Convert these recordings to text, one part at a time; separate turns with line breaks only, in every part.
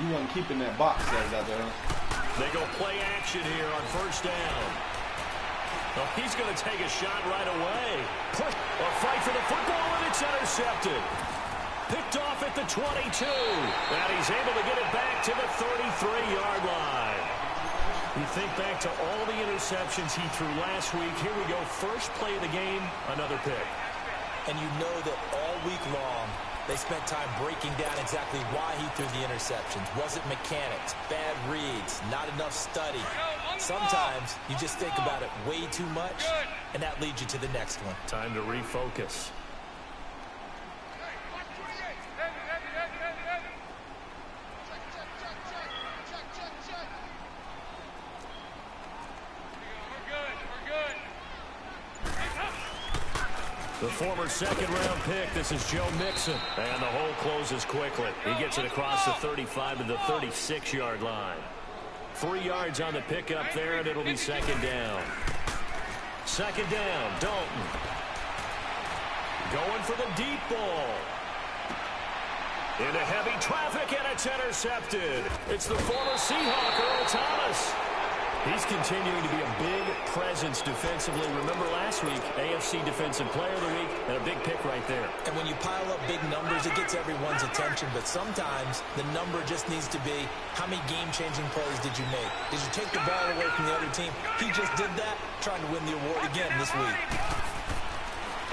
You want keeping that box set out there.
They go play action here on first down. Oh, he's going to take a shot right away. A fight for the football, and it's intercepted. Picked off at the 22. And he's able to get it back to the 33-yard line. You think back to all the interceptions he threw last week. Here we go. First play of the game, another pick.
And you know that all week long, they spent time breaking down exactly why he threw the interceptions. Was it mechanics, bad reads, not enough study? Sometimes you just think about it way too much, and that leads you to the next one.
Time to refocus. The former second-round pick, this is Joe Mixon. And the hole closes quickly. He gets it across the 35 to the 36-yard line. 3 yards on the pickup there, and it'll be second down. Second down, Dalton. Going for the deep ball. Into heavy traffic, and it's intercepted. It's the former Seahawk, Earl Thomas. He's continuing to be a big presence defensively. Remember last week, AFC Defensive Player of the Week, and a big pick right there.
And when you pile up big numbers, it gets everyone's attention. But sometimes the number just needs to be, how many game-changing plays did you make? Did you take the ball away from the other team? He just did that, trying to win the award again this week.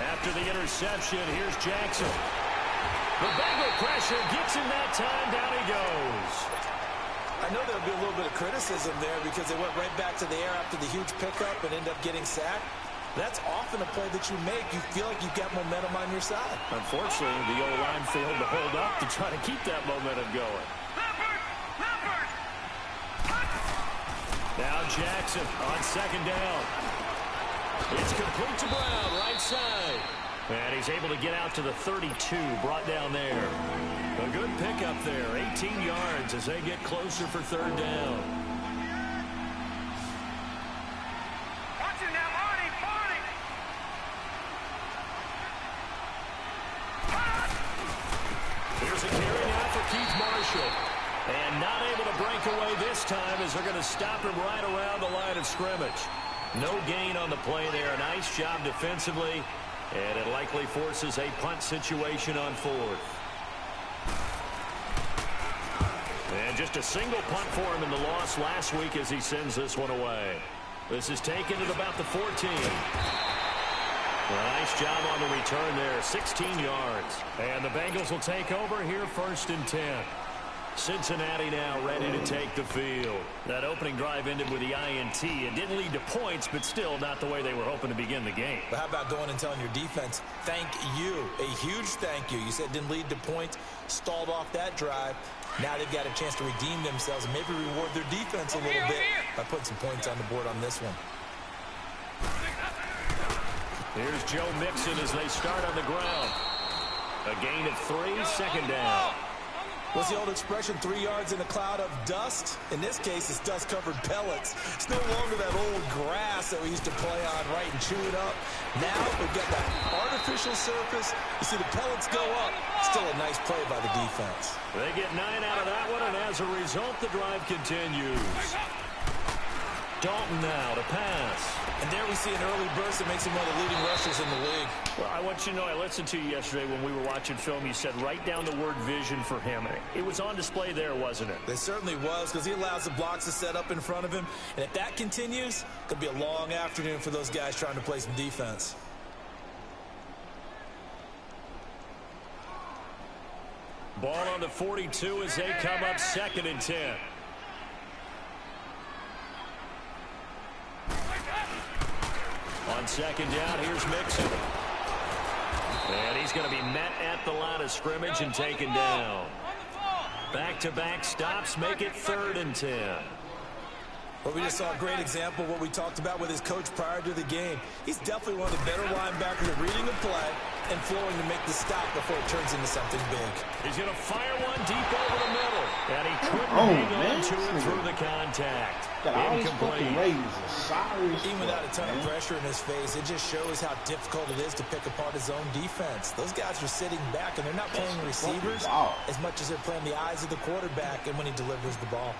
After the interception, here's Jackson. The Bengal pressure gets him that time. Down he goes.
I know there'll be a little bit of criticism there because they went right back to the air after the huge pickup and ended up getting sacked. That's often a play that you make. You feel like you've got momentum on your side.
Unfortunately, the O-line failed to hold up to try to keep that momentum going. Now Jackson on second down. It's complete to Brown, right side. And he's able to get out to the 32, brought down there. A good pickup there, 18 yards as they get closer for third down.
Watch it now, Marty.
Here's a carry now for Keith Marshall. And not able to break away this time as they're going to stop him right around the line of scrimmage. No gain on the play there. Nice job defensively. And it likely forces a punt situation on fourth. And just a single punt for him in the loss last week as he sends this one away. This is taken at about the 14. Nice job on the return there, 16 yards. And the Bengals will take over here first and 10. Cincinnati now ready to take the field. That opening drive ended with the INT. It didn't lead to points, but still not the way they were hoping to begin the game.
But how about going and telling your defense, thank you, a huge thank you. You said it didn't lead to points, stalled off that drive. Now they've got a chance to redeem themselves and maybe reward their defense a little bit by putting some points on the board on this one.
Here's Joe Mixon as they start on the ground. A gain of 3, second down.
What's the old expression, 3 yards in a cloud of dust? In this case, it's dust-covered pellets. It's no longer that old grass that we used to play on, right, and chew it up. Now we've got that artificial surface. You see the pellets go up. Still a nice play by the defense.
They get 9 out of that one, and as a result, the drive continues. Dalton now to pass.
And there we see an early burst that makes him one of the leading rushers in the league.
Well, I want you to know, I listened to you yesterday when we were watching film. You said write down the word vision for him. It was on display there, wasn't it?
It certainly was, because he allows the blocks to set up in front of him. And if that continues, it could be a long afternoon for those guys trying to play some defense.
Ball on the 42 as they come up second and 10. On second down, here's Mixon. And he's going to be met at the line of scrimmage and taken down. Back-to-back stops make it third and 10.
Well, we just saw a great example of what we talked about with his coach prior to the game. He's definitely one of the better linebackers at reading the play, and flowing to make the stop before it turns into something big.
He's going to fire one deep over the middle. And he couldn't hang on to it through the contact. Incomplete.
Even without a ton of pressure in his face, it just shows how difficult it is to pick apart his own defense. Those guys are sitting back, and they're not playing receivers as much as they're playing the eyes of the quarterback and when he delivers the ball.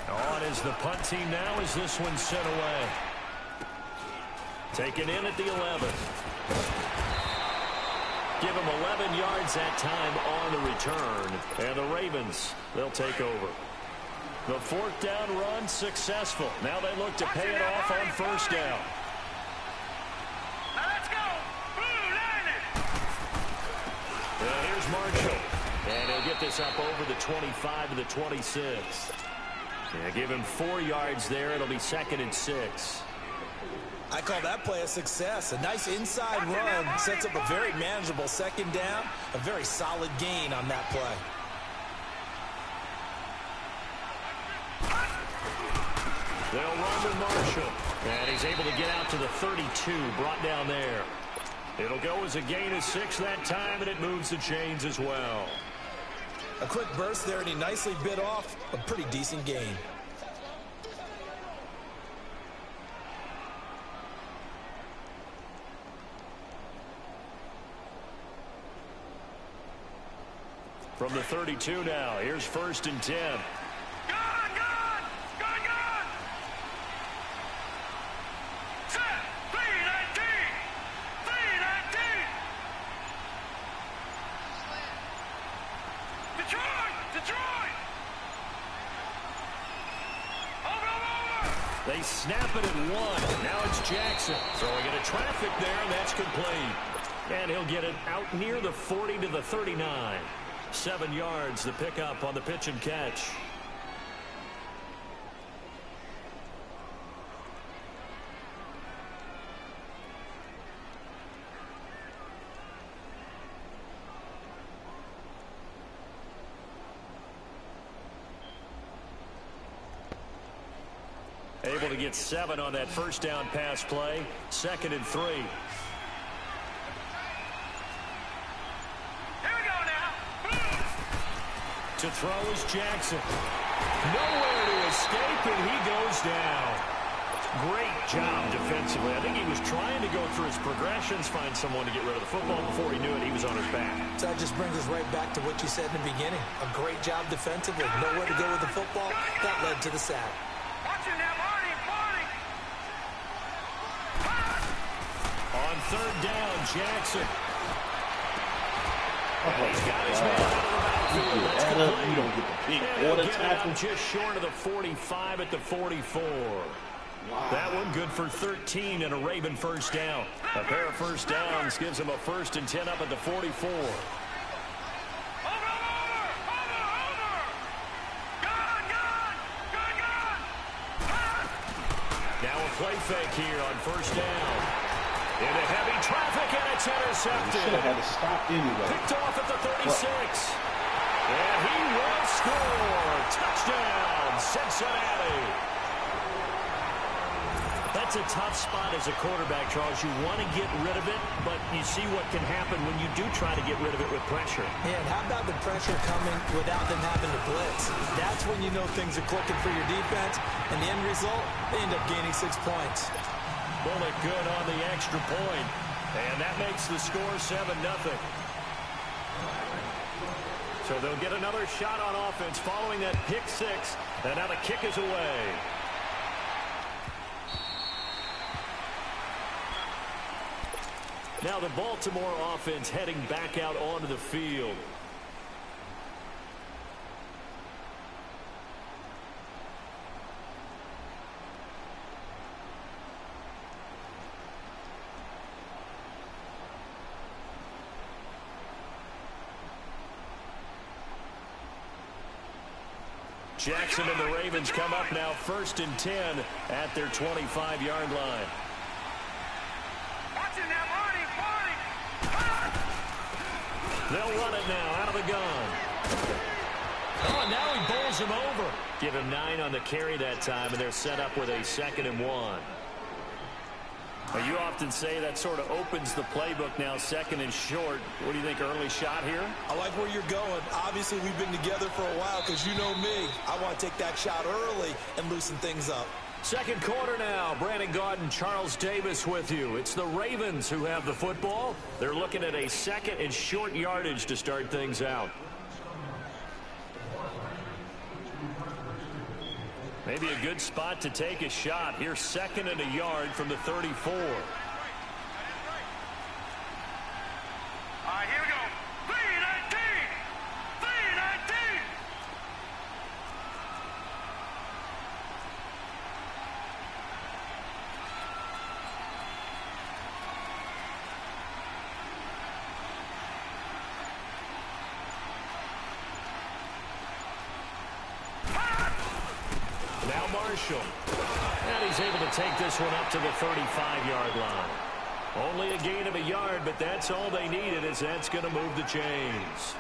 On is the punt team now as this one's sent away. Taken in at the 11. Give him 11 yards that time on the return. And the Ravens, they'll take over. The fourth down run successful. Now they look to pay it off on first down.
Now let's go.
Here's Marshall. And he'll get this up over the 25 to the 26. Yeah, give him 4 yards there. It'll be 2nd and 6.
I call that play a success. A nice inside run sets up a very manageable second down. A very solid gain on that play.
They'll run with Marshall. And he's able to get out to the 32, brought down there. It'll go as a gain of 6 that time, and it moves the chains as well.
A quick burst there, and he nicely bit off a pretty decent gain.
From the 32 now, here's 1st and 10. They snap it at 1. Now it's Jackson. Throwing into traffic there, and that's complete. And he'll get it out near the 40 to the 39. 7 yards, the pickup on the pitch and catch. Able to get 7 on that first down pass play. 2nd and 3.
Here we go now.
To throw is Jackson. Nowhere to escape, and he goes down. Great job defensively. I think he was trying to go through his progressions, find someone to get rid of the football. Before he knew it, he was on his back.
So that just brings us right back to what you said in the beginning. A great job defensively. Nowhere to go with the football. That led to the sack.
Watch him now, Marty.
On 3rd down, Jackson. He's got his man out of the backfield. That's complete.
You don't get the pick or the tackle.
Just short of the 45 at the 44. Wow. That one good for 13 and a Raven first down. A pair of first downs gives him a 1st and 10 up at the 44. Now a play fake here on first down. Into heavy traffic, and it's intercepted.
Should have had to stop anyway.
Picked off at the 36. And he will score. Touchdown, Cincinnati. That's a tough spot as a quarterback, Charles. You want to get rid of it, but you see what can happen when you do try to get rid of it with pressure.
Yeah, and how about the pressure coming without them having to blitz? That's when you know things are clicking for your defense, and the end result, they end up gaining 6 points.
Bullock good on the extra point, and that makes the score 7-0. So they'll get another shot on offense following that pick 6, and now the kick is away. Now the Baltimore offense heading back out onto the field. Jackson and the Ravens come up now 1st and 10 at their 25-yard line.
Watch him now, Marty.
They'll run it now out of the gun. Oh, and now he bowls him over. Give him 9 on the carry that time, and they're set up with a 2nd and 1. Well, you often say that sort of opens the playbook now, second and short. What do you think, early shot here?
I like where you're going. Obviously, we've been together for a while because you know me. I want to take that shot early and loosen things up.
Second quarter now. Brandon Gaudin, Charles Davis with you. It's the Ravens who have the football. They're looking at a second and short yardage to start things out. Maybe a good spot to take a shot. Here's second and a yard from the 34.
All right, here we go. 3-19. 3-19.
Now Marshall. And he's able to take this one up to the 35-yard line. Only a gain of a yard, but that's all they needed, as that's going to move the chains.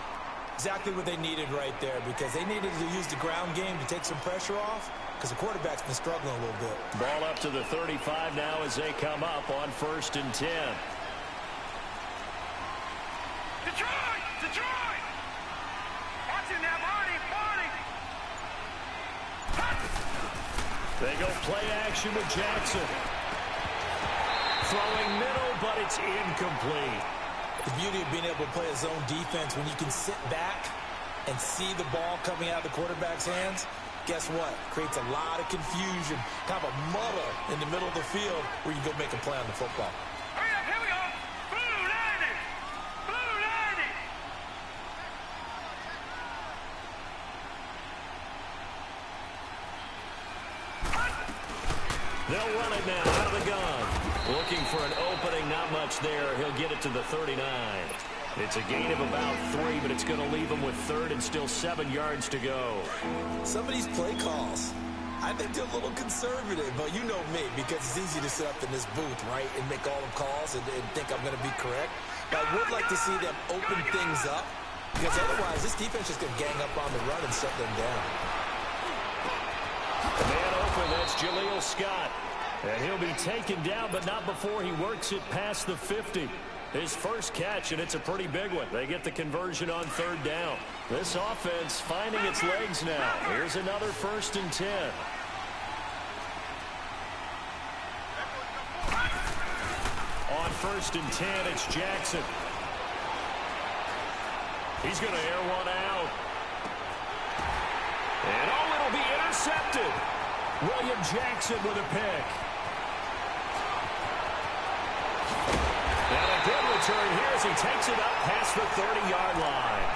Exactly what they needed right there, because they needed to use the ground game to take some pressure off, because the quarterback's been struggling a little bit.
Ball up to the 35 now as they come up on 1st and 10.
Detroit! Detroit! Watching that, Marty! Marty!
They go play action with Jackson. Throwing middle, but it's incomplete.
The beauty of being able to play a zone defense when you can sit back and see the ball coming out of the quarterback's hands, guess what? Creates a lot of confusion, kind of a muddle in the middle of the field where you go make a play on the football.
Hurry up, here we go! Blue 90! Blue 90!
They'll run it now out of the gun. Looking for an opening, not much there. He'll get it to the 39. It's a gain of about 3, but it's going to leave him with 3rd and still 7 yards to go.
Some of these play calls, I think they're a little conservative, but you know me, because it's easy to sit up in this booth, right, and make all the calls and think I'm going to be correct. But I would like to see them open things up, because otherwise this defense is going to gang up on the run and shut them down.
Man open, that's Jaleel Scott. And he'll be taken down, but not before he works it past the 50. His first catch, and it's a pretty big one. They get the conversion on 3rd down. This offense finding its legs now. Here's another 1st and 10. On 1st and 10, it's Jackson. He's going to air one out. And it'll be intercepted. William Jackson with a pick. And a good return here as he takes it up past the 30-yard line.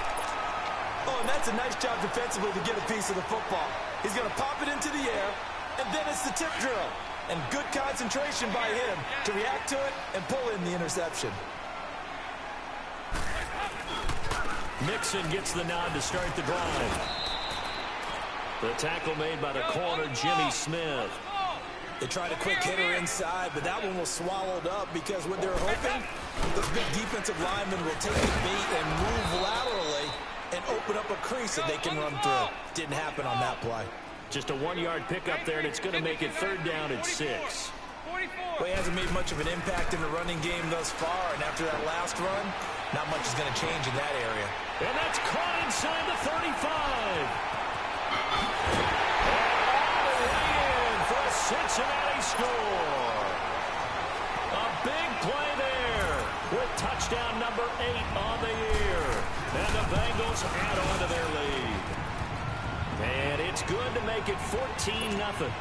Oh, and that's a nice job defensively to get a piece of the football. He's going to pop it into the air, and then it's the tip drill. And good concentration by him to react to it and pull in the interception.
Mixon gets the nod to start the drive. The tackle made by the corner, Jimmy Smith.
They tried a quick hitter inside, but that one was swallowed up because what they're hoping, those big defensive linemen will take the bait and move laterally and open up a crease that they can run through. Didn't happen on that play.
Just a 1-yard pickup there, and it's going to make it 3rd down and 6.
Well, he hasn't made much of an impact in the running game thus far, and after that last run, not much is going to change in that area.
And that's caught inside the 35. Cincinnati score. A big play there with touchdown number 8 on the year. And the Bengals add on to their lead. And it's good to make it 14-0.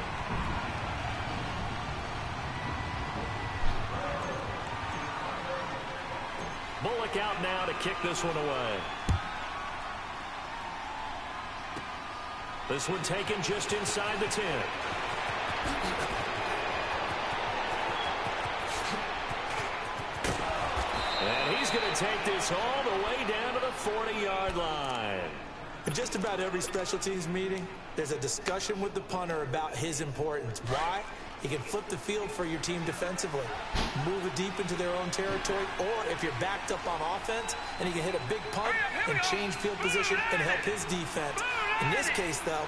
Bullock out now to kick this one away. This one taken just inside the 10. And he's going to take this all the way down to the 40-yard line.
In just about every special teams meeting, there's a discussion with the punter about his importance. Why? He can flip the field for your team defensively, move it deep into their own territory, or if you're backed up on offense, and he can hit a big punt and change field position and help his defense. In this case, though,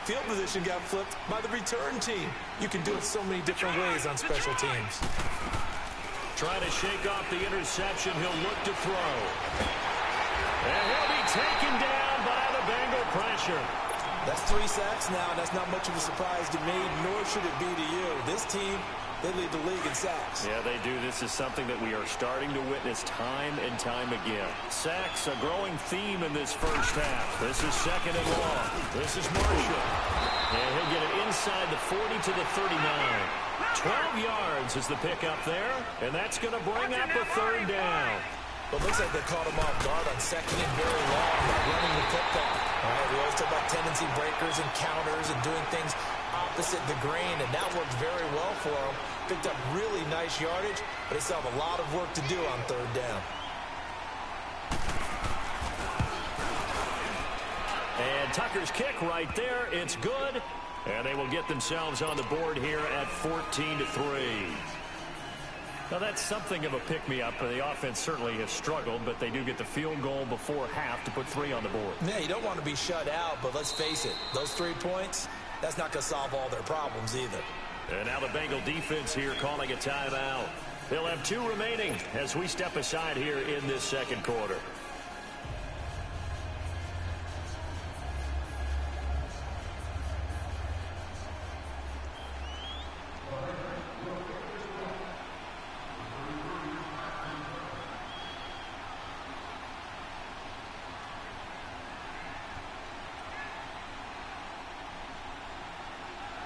field position got flipped by the return team. You can do it so many different ways on special teams.
Trying to shake off the interception. He'll look to throw. And he'll be taken down by the Bengal pressure.
That's 3 sacks now. That's not much of a surprise to me, nor should it be to you. This team, they lead the league in sacks.
Yeah, they do. This is something that we are starting to witness time and time again. Sacks, a growing theme in this first half. This is 2nd and long. This is Marshall. And he'll get it inside the 40 to the 39. 12 yards is the pickup there, and that's going to bring up a 3rd down.
But it looks like they caught him off guard on 2nd and very long by running the football. All right, we always talk about tendency breakers and counters and doing things opposite the grain, and that worked very well for him. Picked up really nice yardage, but they still have a lot of work to do on 3rd down.
And Tucker's kick right there. It's good. And they will get themselves on the board here at 14-3. Now, that's something of a pick-me-up. The offense certainly has struggled, but they do get the field goal before half to put 3 on the board.
Yeah, you don't want to be shut out, but let's face it, those 3 points, that's not going to solve all their problems either.
And now the Bengal defense here calling a timeout. They'll have 2 remaining as we step aside here in this 2nd quarter.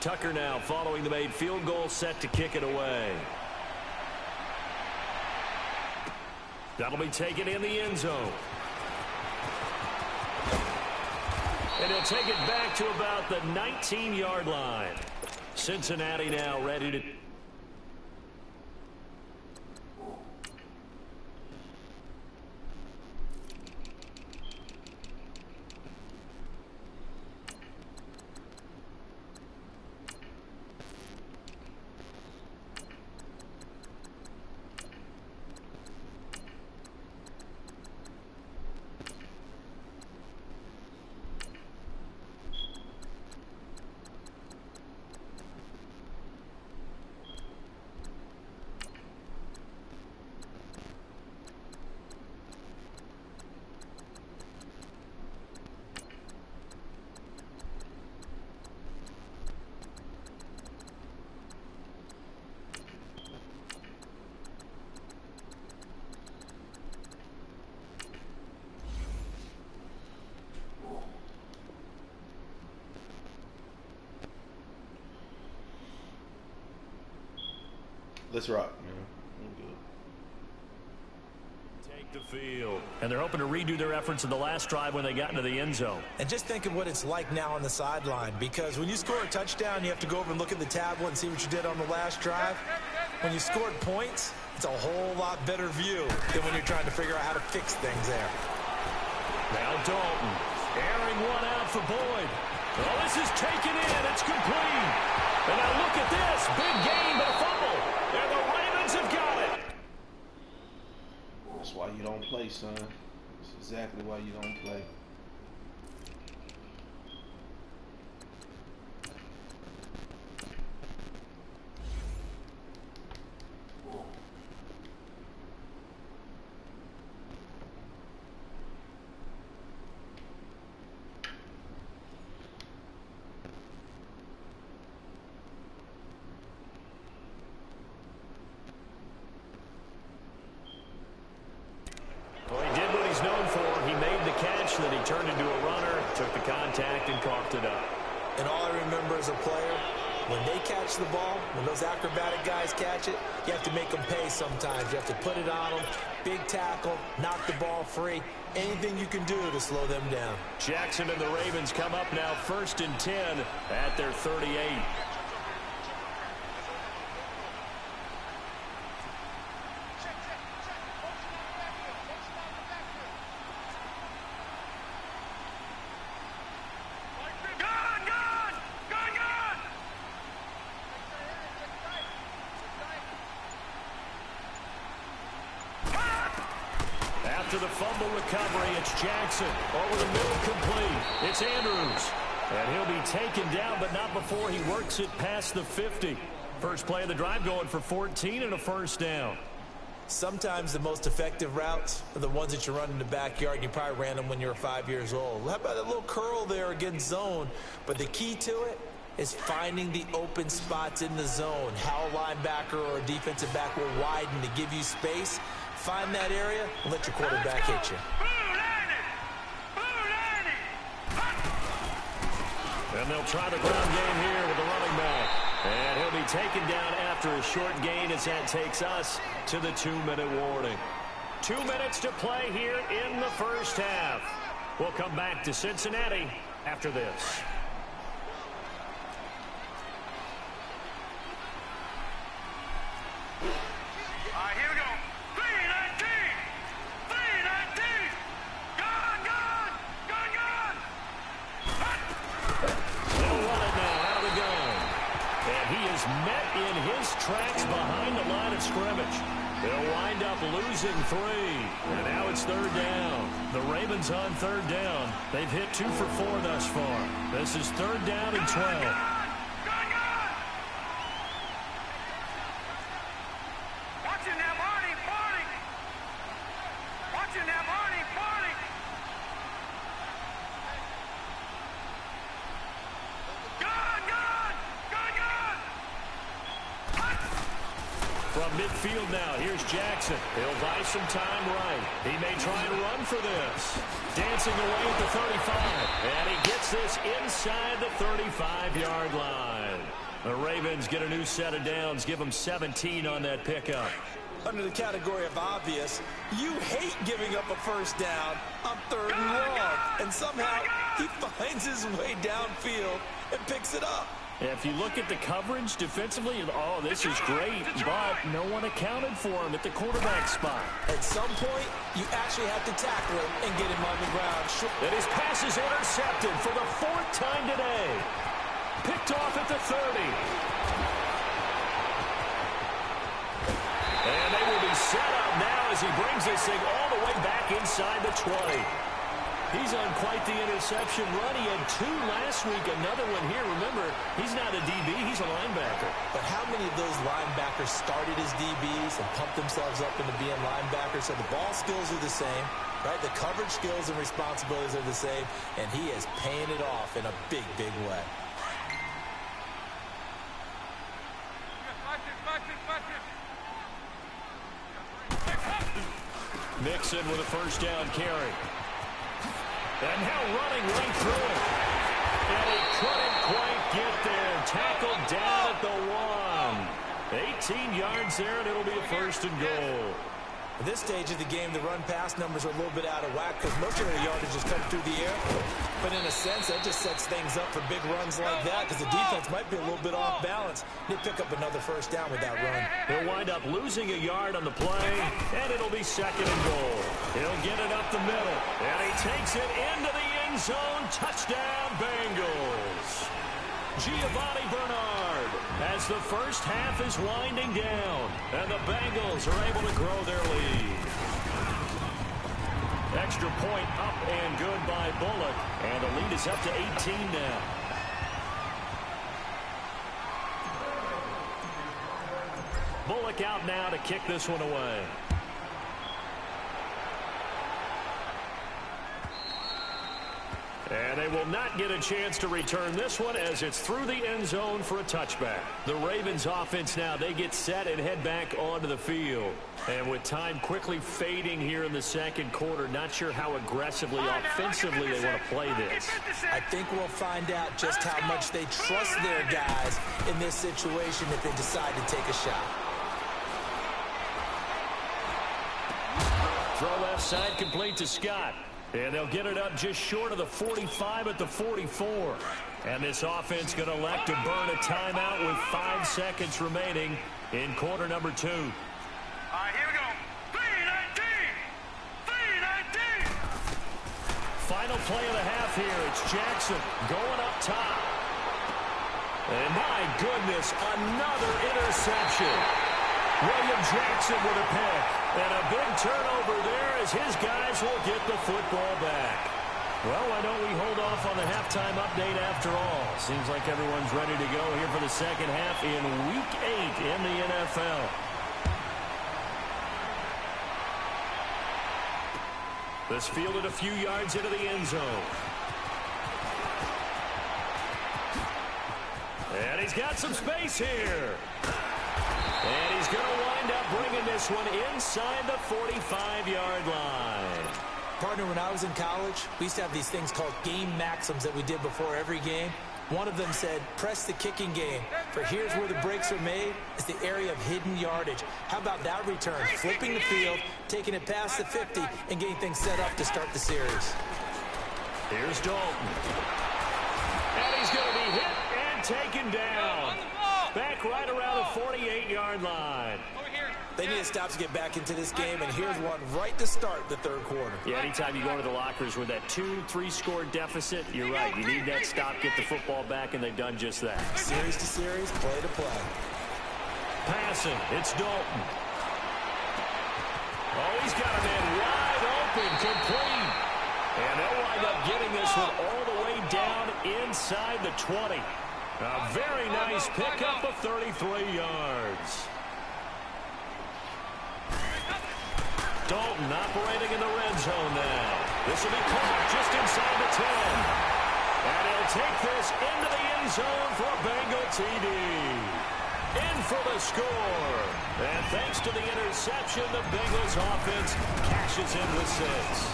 Tucker now following the made field goal, set to kick it away. That'll be taken in the end zone. And he'll take it back to about the 19-yard line. Cincinnati now ready to...
Let's rock, man. I'm good.
Take the field. And they're hoping to redo their efforts in the last drive when they got into the end zone.
And just think of what it's like now on the sideline, because when you score a touchdown, you have to go over and look at the tablet and see what you did on the last drive. When you scored points, it's a whole lot better view than when you're trying to figure out how to fix things there.
Now Dalton, airing one out for Boyd. Well, this is taken in. It's complete. And now look at this. Big gain, but a fumble. And the Ravens have got it.
That's why you don't play, son. That's exactly why you don't play.
Then he turned into a runner, took the contact, and coughed it up.
And all I remember as a player, when they catch the ball, when those acrobatic guys catch it, you have to make them pay sometimes. You have to put it on them, big tackle, knock the ball free, anything you can do to slow them down.
Jackson and the Ravens come up now 1st and 10 at their 38. To the fumble recovery, it's Jackson. Over the middle, complete. It's Andrews. And he'll be taken down, but not before he works it past the 50. First play of the drive going for 14 and a first down.
Sometimes the most effective routes are the ones that you run in the backyard, and you probably ran them when you were 5 years old. How about a little curl there against zone? But the key to it is finding the open spots in the zone. How a linebacker or a defensive back will widen to give you space. Find that area and let your quarterback hit you.
And they'll try the ground game here with the running back. And he'll be taken down after a short gain as that takes us to the 2-minute warning. 2 minutes to play here in the first half. We'll come back to Cincinnati after this.
All right, here we go. 319! 319! Gone!
They'll run it now out of the gun. And he is met in his tracks behind the line of scrimmage. They'll wind up losing 3. And now it's 3rd down. The Ravens on 3rd down. They've hit 2 for 4 thus far. This is 3rd down and 12.
Watching that Marty, Marty! Watching that Marty, Marty!
From midfield now, here's Jackson. He'll buy some time right. He may try and run for this. Dancing away at the 35. And he gets this inside the 35-yard line. The Ravens get a new set of downs. Give them 17 on that pickup.
Under the category of obvious, you hate giving up a first down on 3rd and long. And somehow he finds his way downfield and picks it up.
If you look at the coverage defensively, oh, this is great, but no one accounted for him at the quarterback spot.
At some point, you actually have to tackle him and get him on the ground.
And his pass is intercepted for the 4th time today. Picked off at the 30. And they will be set up now as he brings this thing all the way back inside the 20. He's on quite the interception run. He had 2 last week, another one here. Remember, he's not a DB, he's a linebacker.
But how many of those linebackers started as DBs and pumped themselves up into being linebackers? So the ball skills are the same, right? The coverage skills and responsibilities are the same, and he is paying it off in a big, big way.
Mixon with a 1st down carry. And now running right through it. And he couldn't quite get there. Tackled down at the 1. 18 yards there, and it'll be a 1st and goal.
At this stage of the game, the run-pass numbers are a little bit out of whack because most of the yardage is coming through the air. But in a sense, that just sets things up for big runs like that because the defense might be a little bit off balance. They pick up another 1st down with that run.
He'll wind up losing a yard on the play, and it'll be 2nd and goal. He'll get it up the middle, and he takes it into the end zone. Touchdown, Bengals. Giovanni Bernard as the first half is winding down, and the Bengals are able to grow their lead. Extra point up and good by Bullock, and the lead is up to 18 now. Bullock out now to kick this one away. And they will not get a chance to return this one as it's through the end zone for a touchback. The Ravens offense now, they get set and head back onto the field. And with time quickly fading here in the 2nd quarter, not sure how aggressively, offensively they want to play this.
I think we'll find out just how much they trust their guys in this situation if they decide to take a shot.
Throw left side complete to Scott. And they'll get it up just short of the 45 at the 44. And this offense going to elect to burn a timeout with 5 seconds remaining in quarter number 2.
All right, here we go. 319! 319!
Final play of the half here. It's Jackson going up top. And my goodness, another interception. William Jackson with a pick. And a big turnover there as his guys will get the football back. Well, why don't we hold off on the halftime update after all? Seems like everyone's ready to go here for the second half in Week 8 in the NFL. This fielded a few yards into the end zone. And he's got some space here. And he's going to wind up bringing this one inside the 45-yard line.
Partner, when I was in college, we used to have these things called game maxims that we did before every game. One of them said, press the kicking game, for here's where the breaks are made. It's the area of hidden yardage. How about that return? Flipping the field, taking it past the 50, and getting things set up to start the series.
Here's Dalton. And he's going to be hit and taken down. Back right around the 48-yard line.
They need to stop to get back into this game, and here's one right to start the third quarter.
Yeah, anytime you go to the lockers with that 2-3 score deficit, you're right. You need that stop, get the football back, and they've done just that.
Series to series, play to play.
Passing, it's Dalton. Oh, he's got a man wide open, complete. And they'll wind up getting this one all the way down inside the 20. A very nice pickup of 33 yards. Dalton operating in the red zone now. This will be caught just inside the 10. And he'll take this into the end zone for a Bengal TD. In for the score. And thanks to the interception, the Bengals offense cashes in with 6.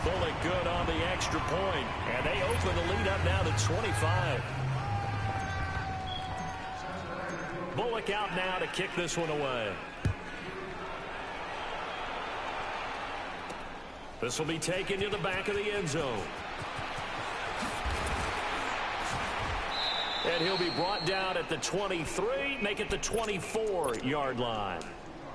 Fully good on the extra point. And they open the lead up now to 25. Bullock out now to kick this one away. This will be taken to the back of the end zone. And he'll be brought down at the 23, make it the 24-yard line.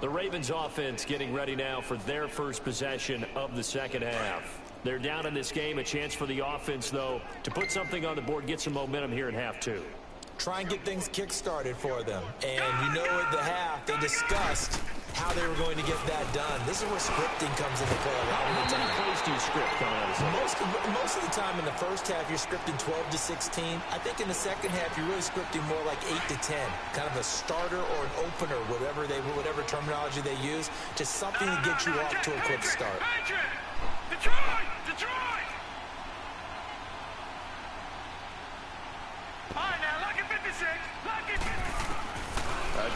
The Ravens offense getting ready now for their first possession of the second half. They're down in this game, a chance for the offense, though, to put something on the board, get some momentum here in half 2.
Try and get things kick-started for them. And you know at the half, they discussed how they were going to get that done. This is where scripting comes into play a lot of the time.
How many plays do you script coming out of this?
Most of the time in the first half, you're scripting 12 to 16. I think in the second half, you're really scripting more like 8 to 10. Kind of a starter or an opener, whatever terminology they use, just something to get you off to a quick start.
Detroit! All right, now, look at 56. Look at 56.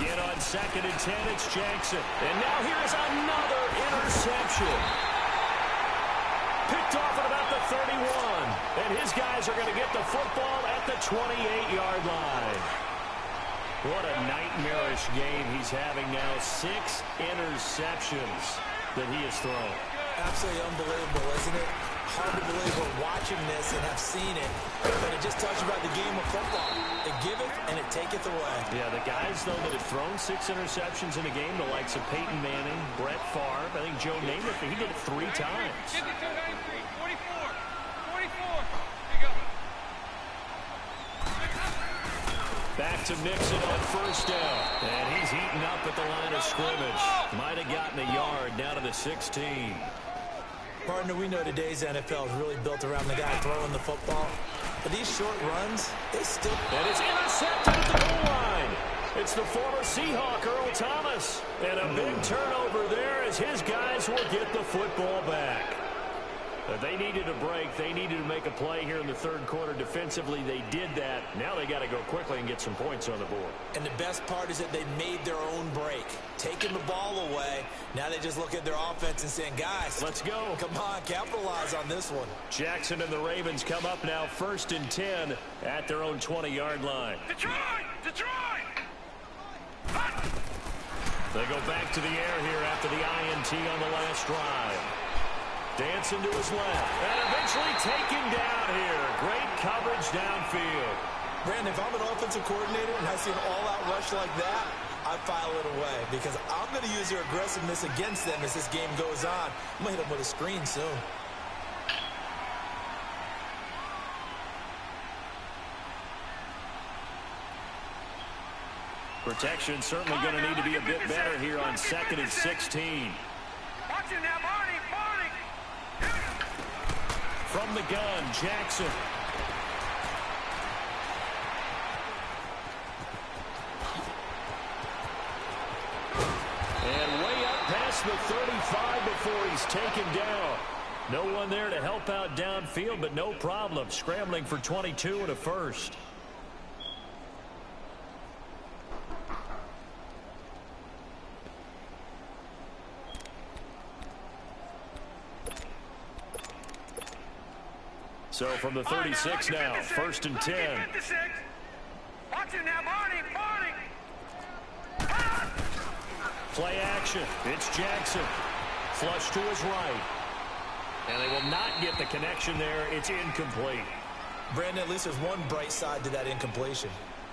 Again on 2nd and 10, it's Jackson. And now here's another interception. Picked off at about the 31. And his guys are going to get the football at the 28-yard line. What a nightmarish game he's having now. 6 interceptions that he has thrown.
Absolutely unbelievable, isn't it? Hard to believe we're watching this and have seen it, but it just tells you about the game of football. It giveth and it taketh away.
Yeah, the guys, though, that have thrown 6 interceptions in a game, the likes of Peyton Manning, Brett Favre, I think Joe Namath, he did it 3 times.
52, 93, 44. 44. Here you go.
Back to Mixon on first down. And he's eaten up at the line of scrimmage. Might have gotten a yard down to the 16.
Partner, we know today's NFL is really built around the guy throwing the football. But these short runs, they still...
And it's intercepted at the goal line. It's the former Seahawk, Earl Thomas. And a big turnover there as his guys will get the football back. They needed a break. They needed to make a play here in the third quarter. Defensively, they did that. Now they got to go quickly and get some points on the board.
And the best part is that they made their own break. Taking the ball away. Now they just look at their offense and saying, guys,
let's go.
Come on, capitalize on this one.
Jackson and the Ravens come up now 1st and 10 at their own 20-yard line.
Detroit!
They go back to the air here after the INT on the last drive. Dancing to his left. And eventually taken down here. Great coverage downfield.
Brandon, if I'm an offensive coordinator and I see an all-out rush like that, I file it away because I'm going to use their aggressiveness against them as this game goes on. I'm going to hit them with a screen soon.
Protection certainly going to need to be a bit better here on 2nd and 16.
Watch it now, Barney.
From the gun, Jackson. And way up past the 35. 5 before he's taken down. No one there to help out downfield, but no problem. Scrambling for 22 and a first. So from the 36 now, 1st and 10.
Watch it now, Barney.
Play action. It's Jackson. Flush to his right. And they will not get the connection there. It's incomplete.
Brandon, at least there's one bright side to that incompletion.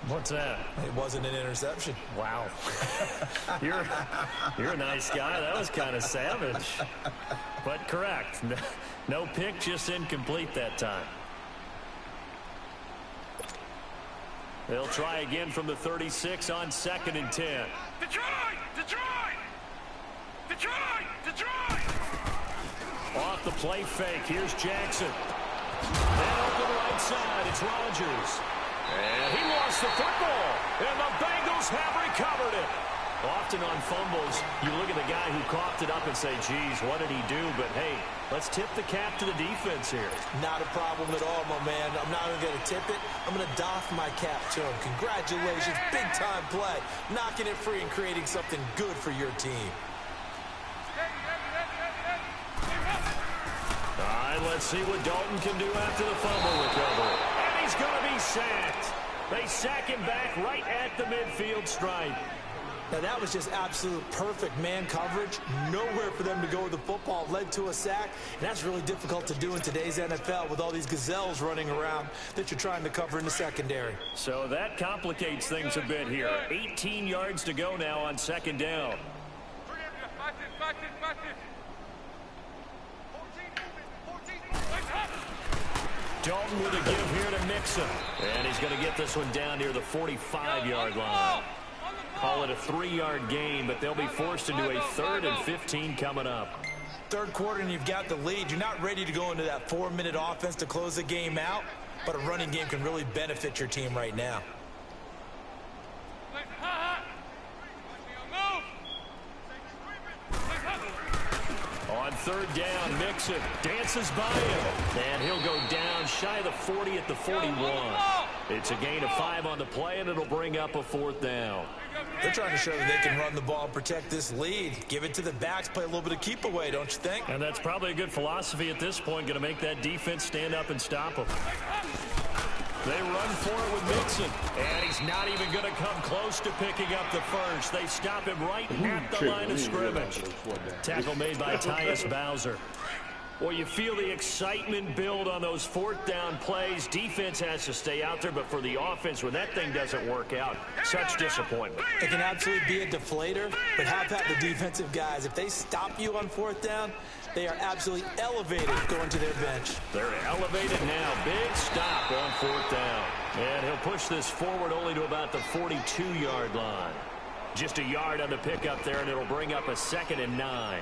What's that?
It wasn't an interception.
Wow. You're a nice guy. That was kind of savage. But correct. No pick, just incomplete that time. They'll try again from the 36 on 2nd and 10.
Detroit!
Off the play fake. Here's Jackson. And over the right side, it's Rodgers. And he lost the football. And the Bengals have recovered it. Often on fumbles, you look at the guy who coughed it up and say, geez, what did he do? But, hey, let's tip the cap to the defense here.
Not a problem at all, my man. I'm not even going to tip it. I'm going to doff my cap to him. Congratulations. Big-time play. Knocking it free and creating something good for your team.
All right, let's see what Dalton can do after the fumble recovery. And he's going to be sacked. They sack him back right at the midfield stripe.
Now, that was just absolute perfect man coverage. Nowhere for them to go with the football. Led to a sack, and that's really difficult to do in today's NFL with all these gazelles running around that you're trying to cover in the secondary.
So that complicates things a bit here. 18 yards to go now on 2nd down. Dalton with a give here to Mixon. And he's going to get this one down near the 45-yard line. Call it a 3-yard gain, but they'll be forced into a 3rd and 15 coming up.
Third quarter and you've got the lead. You're not ready to go into that 4-minute offense to close the game out, but a running game can really benefit your team right now.
On 3rd down, Mixon dances by him, and he'll go down shy of the 40 at the 41. It's a gain of 5 on the play, and it'll bring up a 4th down.
They're trying to show that they can run the ball and protect this lead. Give it to the backs, play a little bit of keep away, don't you think?
And that's probably a good philosophy at this point, going to make that defense stand up and stop them. They run for it with Mixon, and he's not even going to come close to picking up the first. They stop him right at the line of scrimmage. Tackle made by Tyus Bowser. Well, you feel the excitement build on those 4th down plays. Defense has to stay out there, but for the offense, when that thing doesn't work out, such disappointment.
It can absolutely be a deflator, but how about the defensive guys? If they stop you on 4th down, they are absolutely elevated going to their bench.
They're elevated now. Big stop on 4th down. And he'll push this forward only to about the 42-yard line. Just a yard on the pickup there, and it'll bring up a 2nd and 9.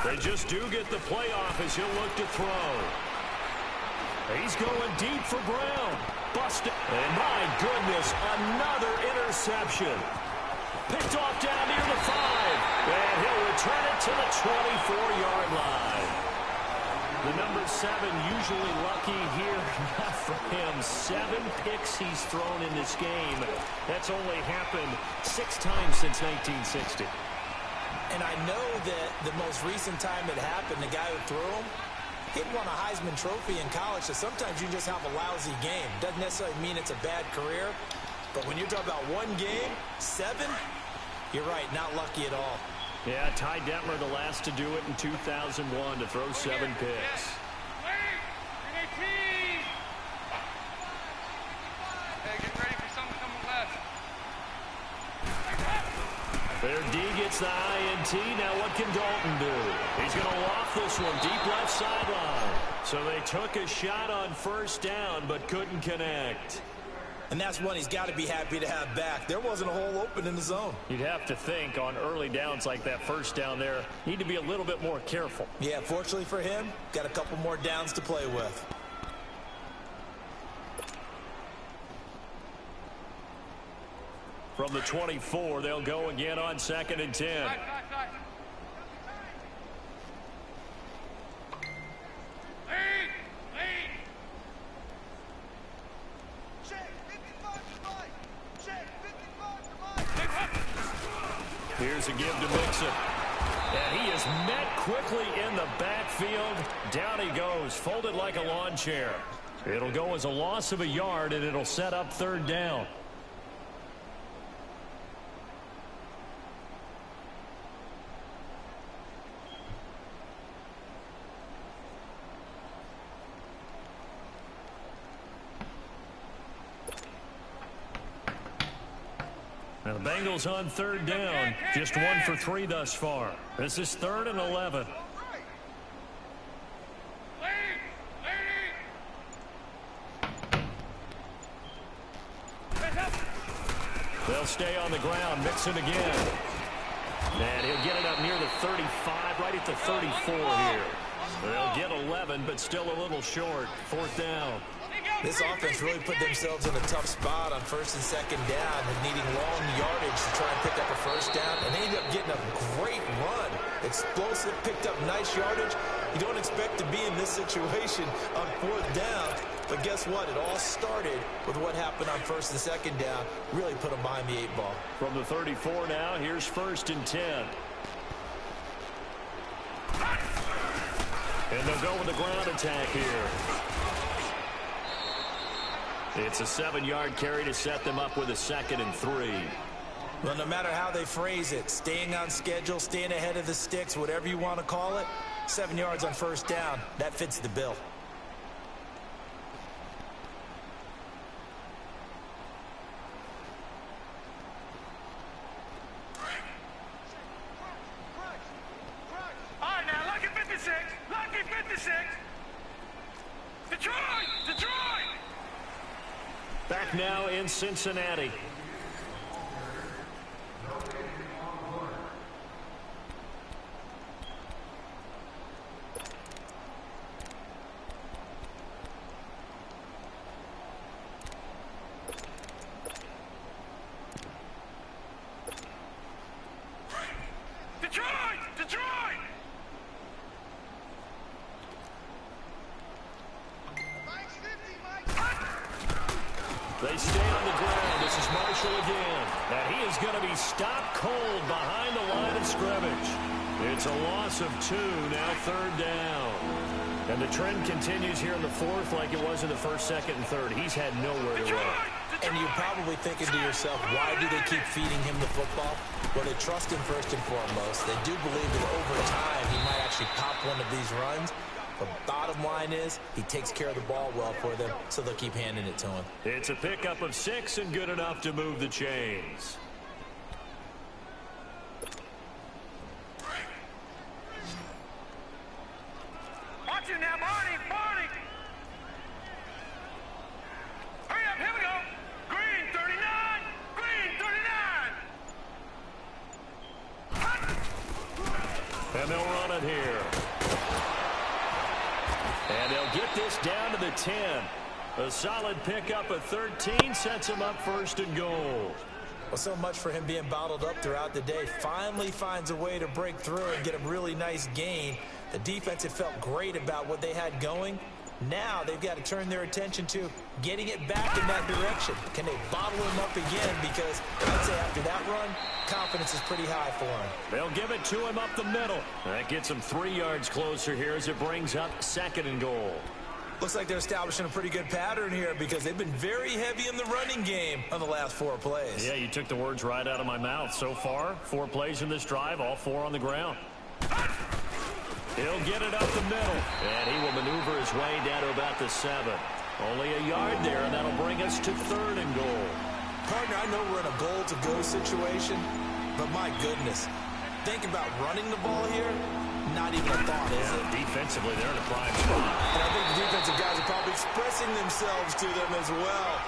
They just do get the playoff as he'll look to throw. He's going deep for Brown. Busted. And my goodness, another interception. Picked off down near the 5. And he'll return it to the 24-yard line. The number 7 usually lucky here. Not for him. 7 picks he's thrown in this game. That's only happened 6 times since 1960.
And I know that the most recent time it happened, the guy who threw him, he won a Heisman Trophy in college, so sometimes you just have a lousy game. Doesn't necessarily mean it's a bad career, but when you're talking about one game, 7, you're right, not lucky at all.
Yeah, Ty Detmer, the last to do it in 2001, to throw 7 picks.
Hey, get ready for something coming left.
D gets the INT. Now what can Dalton do? He's going to loft this one deep left sideline. So they took a shot on first down but couldn't connect.
And that's one he's got to be happy to have back. There wasn't a hole open in the zone.
You'd have to think on early downs like that first down there, need to be a little bit more careful.
Yeah, fortunately for him, got a couple more downs to play with.
From the 24, they'll go again on 2nd and 10. Here's a give to Mixon. And he is met quickly in the backfield. Down he goes, folded like a lawn chair. It'll go as a loss of a yard, and it'll set up 3rd down. Now the Bengals on 3rd down, just 1 for 3 thus far. This is 3rd and 11. They'll stay on the ground, Mixon again. And he'll get it up near the 35, right at the 34 here. They'll get 11, but still a little short. 4th down.
This offense really put themselves in a tough spot on 1st and 2nd down and needing long yardage to try and pick up a 1st down. And they ended up getting a great run. Explosive, picked up nice yardage. You don't expect to be in this situation on 4th down. But guess what? It all started with what happened on 1st and 2nd down. Really put them behind the 8 ball.
From the 34 now, here's 1st and 10. And they'll go with the ground attack here. It's a 7-yard carry to set them up with a 2nd and 3.
Well, no matter how they phrase it, staying on schedule, staying ahead of the sticks, whatever you want to call it, 7 yards on 1st down, that fits the bill.
All right, now, lucky 56. Lucky 56. Detroit! Detroit!
Back now in Cincinnati.
Detroit! Detroit!
They stay on the ground. This is Marshall again. And he is going to be stopped cold behind the line of scrimmage. It's a loss of 2, now 3rd down. And the trend continues here in the 4th like it was in the 1st, 2nd, and 3rd. He's had nowhere to run.
And you're probably thinking to yourself, why do they keep feeding him the football? Well, they trust him first and foremost. They do believe that over time he might actually pop one of these runs. The bottom line is he takes care of the ball well for them, so they'll keep handing it to him.
It's a pickup of 6 and good enough to move the chains.
Watch it now, Barney! Barney! Hurry up, here we go! Green 39! Green 39!
And they'll run it here. And they'll get this down to the 10. A solid pickup of 13 sets him up 1st and goal.
Well, so much for him being bottled up throughout the day. Finally finds a way to break through and get a really nice gain. The defense had felt great about what they had going. Now they've got to turn their attention to getting it back in that direction. Can they bottle him up again? Because I'd say after that run, confidence is pretty high for him.
They'll give it to him up the middle. That gets him 3 yards closer here as it brings up 2nd and goal.
Looks like they're establishing a pretty good pattern here because they've been very heavy in the running game on the last 4 plays.
Yeah, you took the words right out of my mouth. So far, 4 plays in this drive, all 4 on the ground. He'll get it up the middle, and he will maneuver his way down to about the 7. Only a yard there, and that'll bring us to 3rd and goal.
Partner, I know we're in a goal-to-go situation, But my goodness, think about running the ball here. Not even a thought, is it?
Defensively, they're in a prime spot.
And I think the defensive guys are probably expressing themselves to them as well.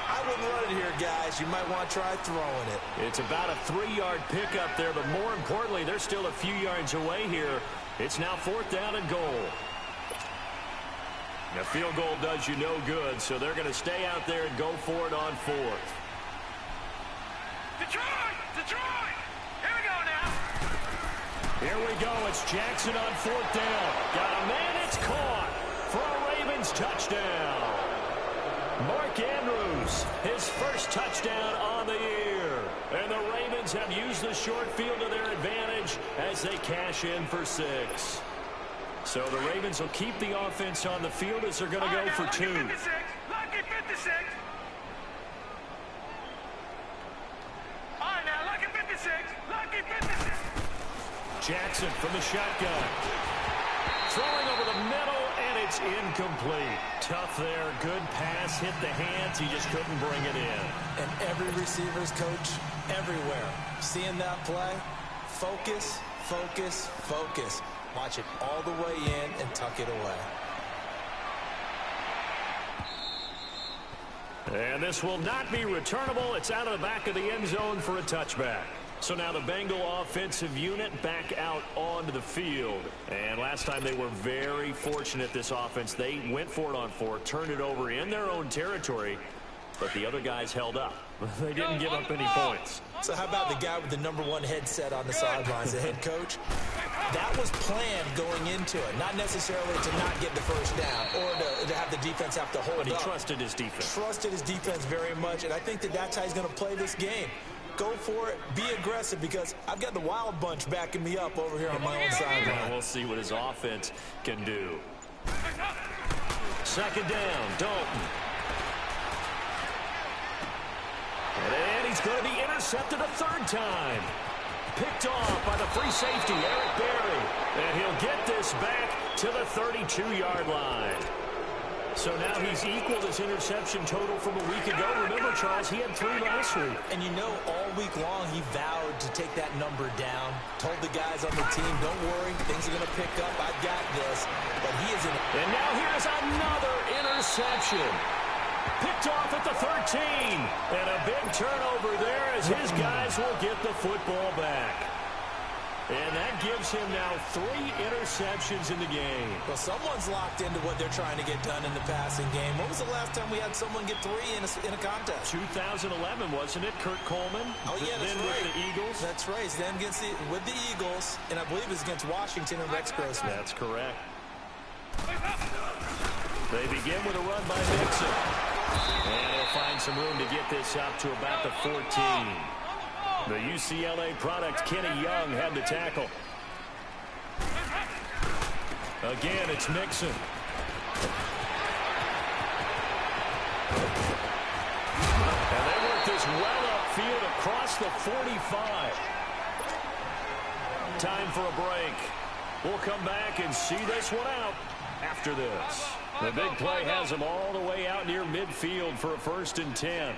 I wouldn't run it here, guys. You might want to try throwing it.
It's about a 3-yard pickup there, but more importantly, they're still a few yards away here. It's now 4th down and goal. A field goal does you no good, so they're going to stay out there and go for it on 4th.
Detroit! Detroit! Here we go now.
Here we go. It's Jackson on 4th down. Got a man. It's caught for a Ravens touchdown. Mark Andrews, his first touchdown on the year. And the Ravens have used the short field to their advantage as they cash in for 6. So the Ravens will keep the offense on the field as they're going to go for 2.
Lucky 56. Lucky 56. All right, now, lucky 56. Lucky 56.
Jackson from the shotgun. Throwing over the middle, and it's incomplete. Tough there. Good pass. Hit the hands. He just couldn't bring it in.
And every receiver's coach everywhere. Seeing that play, focus, focus, focus. Watch it all the way in and tuck it away.
And this will not be returnable. It's out of the back of the end zone for a touchback. So now the Bengal offensive unit back out onto the field. And last time they were very fortunate, this offense. They went for it on 4, turned it over in their own territory, but the other guys held up. They didn't give up any points.
So how about the guy with the #1 headset on the sidelines, the head coach? That was planned going into it, not necessarily to not get the first down or to have the defense have to hold up.
But he trusted his defense.
Trusted his defense very much, and I think that's how he's going to play this game. Go for it, be aggressive, because I've got the Wild Bunch backing me up over here on my own sideline.
We'll see what his offense can do. 2nd down, Dalton. And he's going to be intercepted a 3rd time. Picked off by the free safety, Eric Berry. And he'll get this back to the 32-yard line. So now he's equaled his interception total from a week ago. Remember, Charles, he had 3 last week.
And you know, all week long he vowed to take that number down. Told the guys on the team, don't worry, things are going to pick up. I've got this. But he is in.
And now here's another interception. Picked off at the 13. And a big turnover there as his guys will get the football back. And that gives him now 3 interceptions in the game.
Well, someone's locked into what they're trying to get done in the passing game. When was the last time we had someone get 3 in a contest?
2011, wasn't it? Kurt Coleman.
Oh, yeah, that's
then
right.
with the Eagles.
That's right. Then with the Eagles, and I believe it's against Washington and Rex Grossman.
That's correct. They begin with a run by Mixon. And he'll find some room to get this up to about the 14. The UCLA product, Kenny Young, had the tackle. Again, it's Mixon. And they work this well upfield across the 45. Time for a break. We'll come back and see this one out after this. The big play has them all the way out near midfield for a 1st and 10.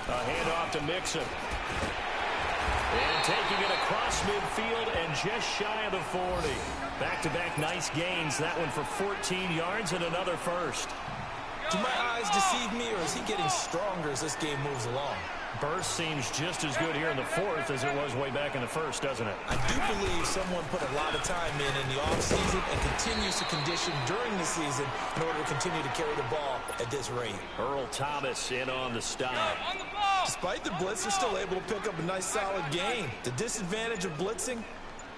A handoff to Mixon. And taking it across midfield and just shy of the 40. Back-to-back nice gains. That one for 14 yards and another 1st.
Do my eyes deceive me, or is he getting stronger as this game moves along?
Burst seems just as good here in the 4th as it was way back in the 1st, doesn't it?
I do believe someone put a lot of time in the offseason and continues to condition during the season in order to continue to carry the ball at this rate.
Earl Thomas in on the stop.
Despite the blitz, they're still able to pick up a nice, solid gain. The disadvantage of blitzing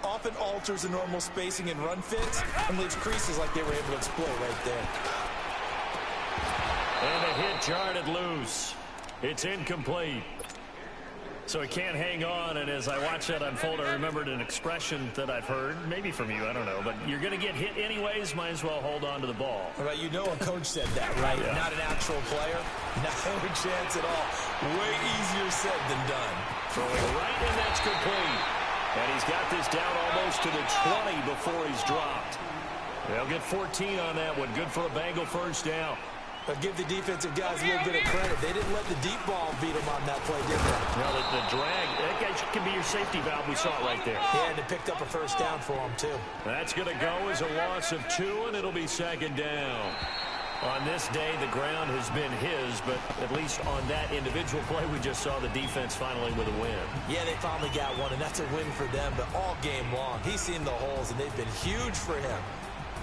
often alters the normal spacing and run fits and leaves creases like they were able to exploit right there.
And the hit jarred it loose. It's incomplete. So he can't hang on, and as I watch that unfold, I remembered an expression that I've heard, maybe from you, I don't know, but you're going to get hit anyways, might as well hold on to the ball.
Right, you know a coach said that, right?
Yeah.
Not an actual player. No chance at all. Way easier said than done.
Throwing right, and that's complete. And he's got this down almost to the 20 before he's dropped. They'll get 14 on that one. Good for a Bengal 1st down.
I'll give the defensive guys a little bit of credit. They didn't let the deep ball beat them on that play, did they?
Well, the drag, that can be your safety valve. We saw it right there.
Yeah, and they picked up a first down for them, too.
That's going to go as a loss of 2, and it'll be second down. On this day, the ground has been his, but at least on that individual play, we just saw the defense finally with a win. Yeah, they finally got one, and that's a win for them, but all game long, he's seen the holes, and they've been huge for him.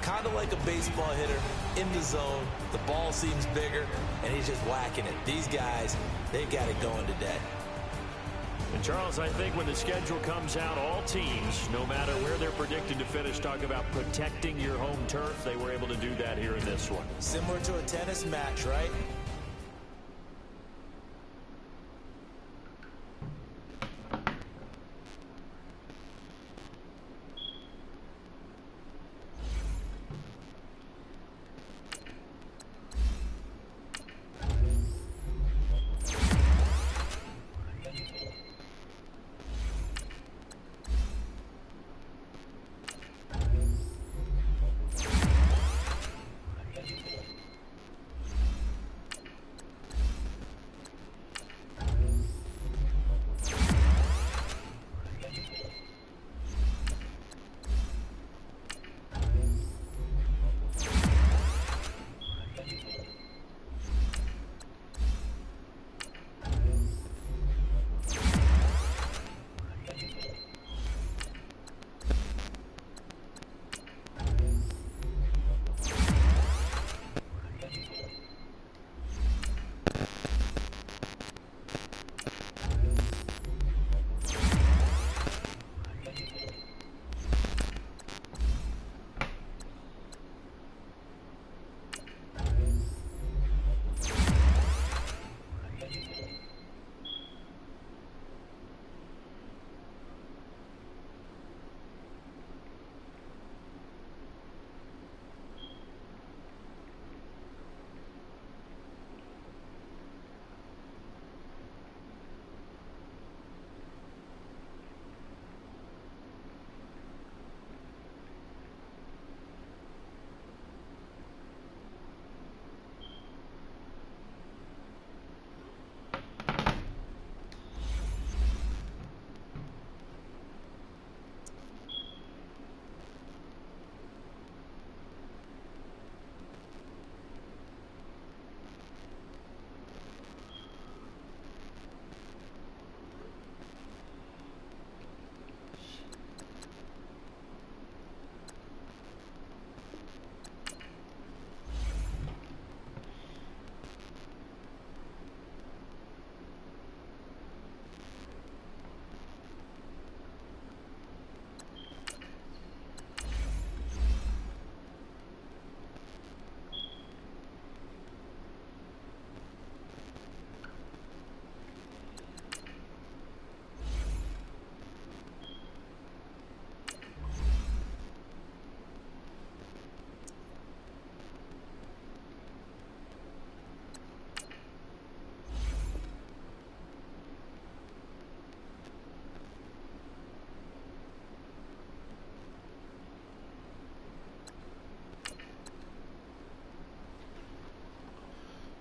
Kind of like a baseball hitter in the zone. The ball seems bigger, and he's just whacking it. These guys, they've got it going today. And, Charles, I think when the schedule comes out, all teams, no matter where they're predicted to finish, talk about protecting your home turf. They were able to do that here in this one.
Similar to a tennis match, right?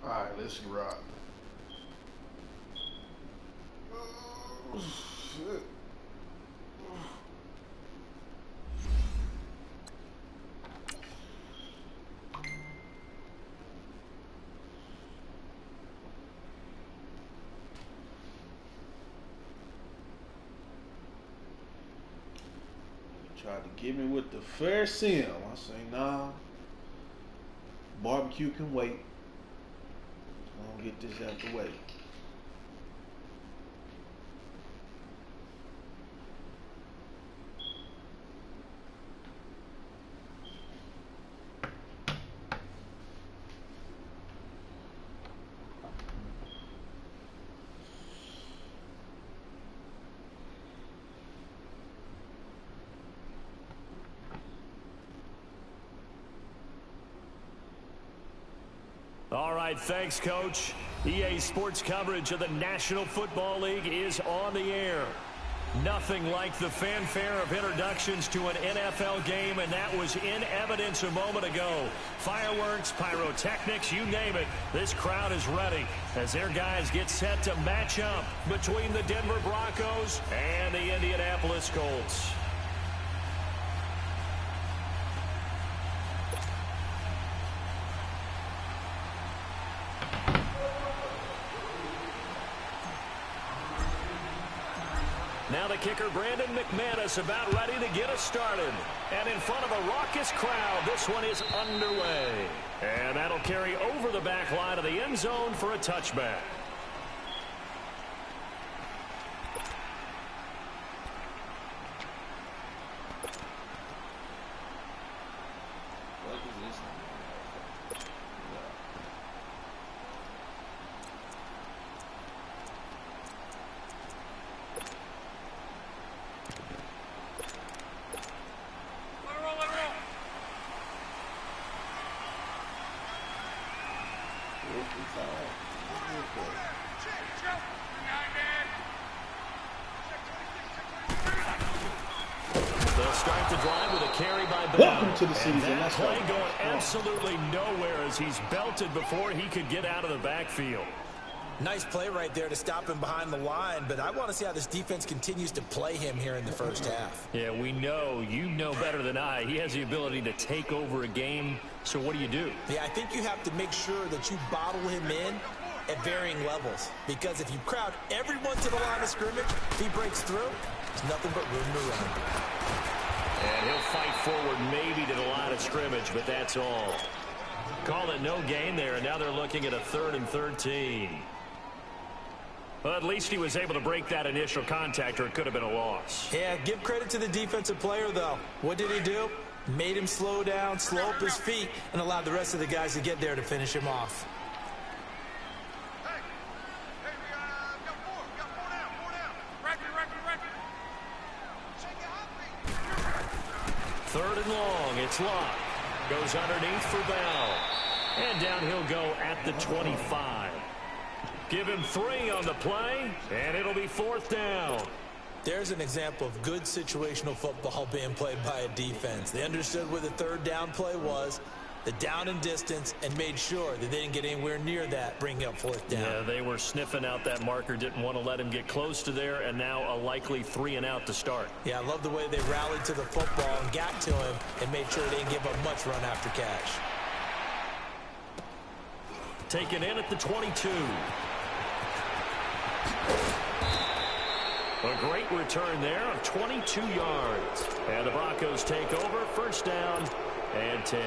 Alright, let's rock. Oh, shit. Tried to get me with the fair sim. I say, nah. Barbecue can wait. I'm gonna get this out the way.
All right, thanks, Coach. EA Sports coverage of the National Football League is on the air. Nothing like the fanfare of introductions to an NFL game, and that was in evidence a moment ago. Fireworks, pyrotechnics, you name it. This crowd is ready as their guys get set to match up between the Denver Broncos and the Indianapolis Colts. Now the kicker, Brandon McManus, about ready to get us started. And in front of a raucous crowd, this one is underway. And that'll carry over the back line of the end zone for a touchback. They'll start the drive with a carry by Bell.
Welcome to the season.
And that
Let's
play
go.
going absolutely nowhere as he's belted before he could get out of the backfield.
Nice play right there to stop him behind the line, but I want to see how this defense continues to play him here in the first half.
Yeah, we know. You know better than I. He has the ability to take over a game, so what do you do?
Yeah, I think you have to make sure that you bottle him in at varying levels, because if you crowd everyone to the line of scrimmage, if he breaks through, there's nothing but room to run.
And he'll fight forward maybe to the line of scrimmage, but that's all. Call it no gain there, and now they're looking at a 3rd and 13. Well, at least he was able to break that initial contact, or it could have been a loss.
Yeah, give credit to the defensive player, though. What did he do? Made him slow down, slow up his feet, and allowed the rest of the guys to get there to finish him off.
Third and long, it's locked. Goes underneath for Bell. And down he'll go at the 25. Give him 3 on the play, and it'll be 4th down.
There's an example of good situational football being played by a defense. They understood where the 3rd down play was, the down and distance, and made sure that they didn't get anywhere near that, bringing up 4th down.
Yeah, they were sniffing out that marker, didn't want to let him get close to there, and now a likely 3 and out to start.
Yeah, I love the way they rallied to the football and got to him and made sure they didn't give up much run after catch.
Taken in at the 22. A great return there of 22 yards. And the Broncos take over, 1st down and 10.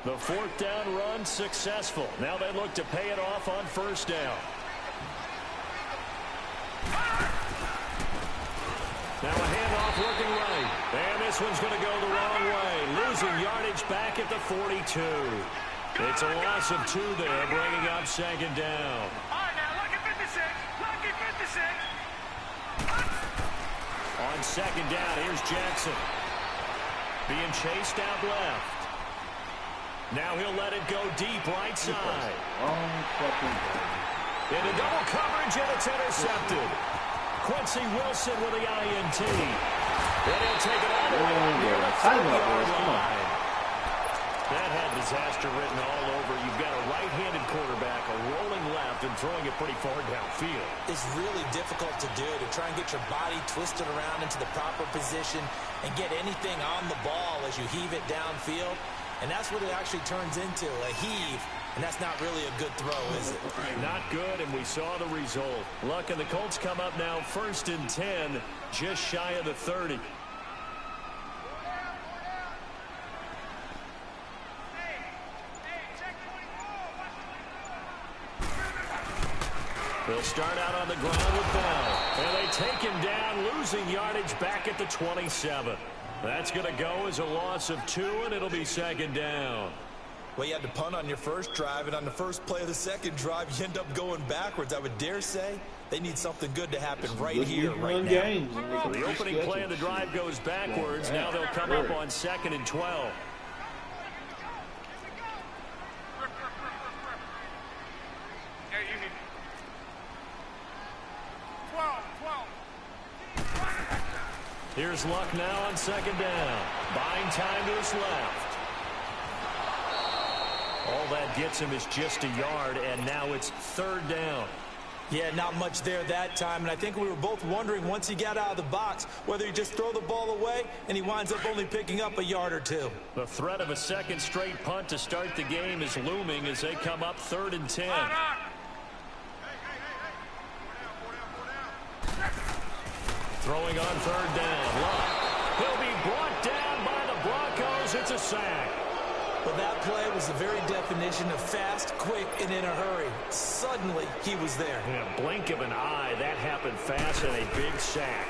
The 4th down run successful. Now they look to pay it off on 1st down. Now a handoff looking right. And this one's going to go the wrong way. Losing yardage back at the 42. It's a loss of 2 there, bringing up 2nd down.
All right, now, look at 56. Look at 56.
On 2nd down, here's Jackson. Being chased out left. Now he'll let it go deep right side. Into double coverage, and it's intercepted. Quincy Wilson with the INT. Then he'll take it all the way near the 30-yard line. That had disaster written all over. You've got a right-handed quarterback, a rolling left, and throwing it pretty far downfield.
It's really difficult to do, to try and get your body twisted around into the proper position and get anything on the ball as you heave it downfield. And that's what it actually turns into, a heave. And that's not really a good throw, is it?
Not good, and we saw the result. Luck and the Colts come up now 1st and 10, just shy of the 30. They'll start out on the ground with Bell. And they take him down, losing yardage back at the 27. That's going to go as a loss of 2, and it'll be 2nd down.
Well, you had to punt on your first drive, and on the first play of the second drive, you end up going backwards. I would dare say they need something good to happen right here, right now.
The opening play of the drive goes backwards. Now they'll come up on 2nd and 12. Here's Luck now on second down. Buying time to his left. All that gets him is just a yard, and now it's third down.
Yeah, not much there that time, and I think we were both wondering once he got out of the box whether he just throw the ball away and he winds up only picking up a yard or two.
The threat of a second straight punt to start the game is looming as they come up 3rd and 10. Throwing on 3rd down. Luck. He'll be brought down by the Broncos. It's a sack.
Well, that play was the very definition of fast, quick, and in a hurry. Suddenly, he was there.
In a blink of an eye, that happened fast and a big sack.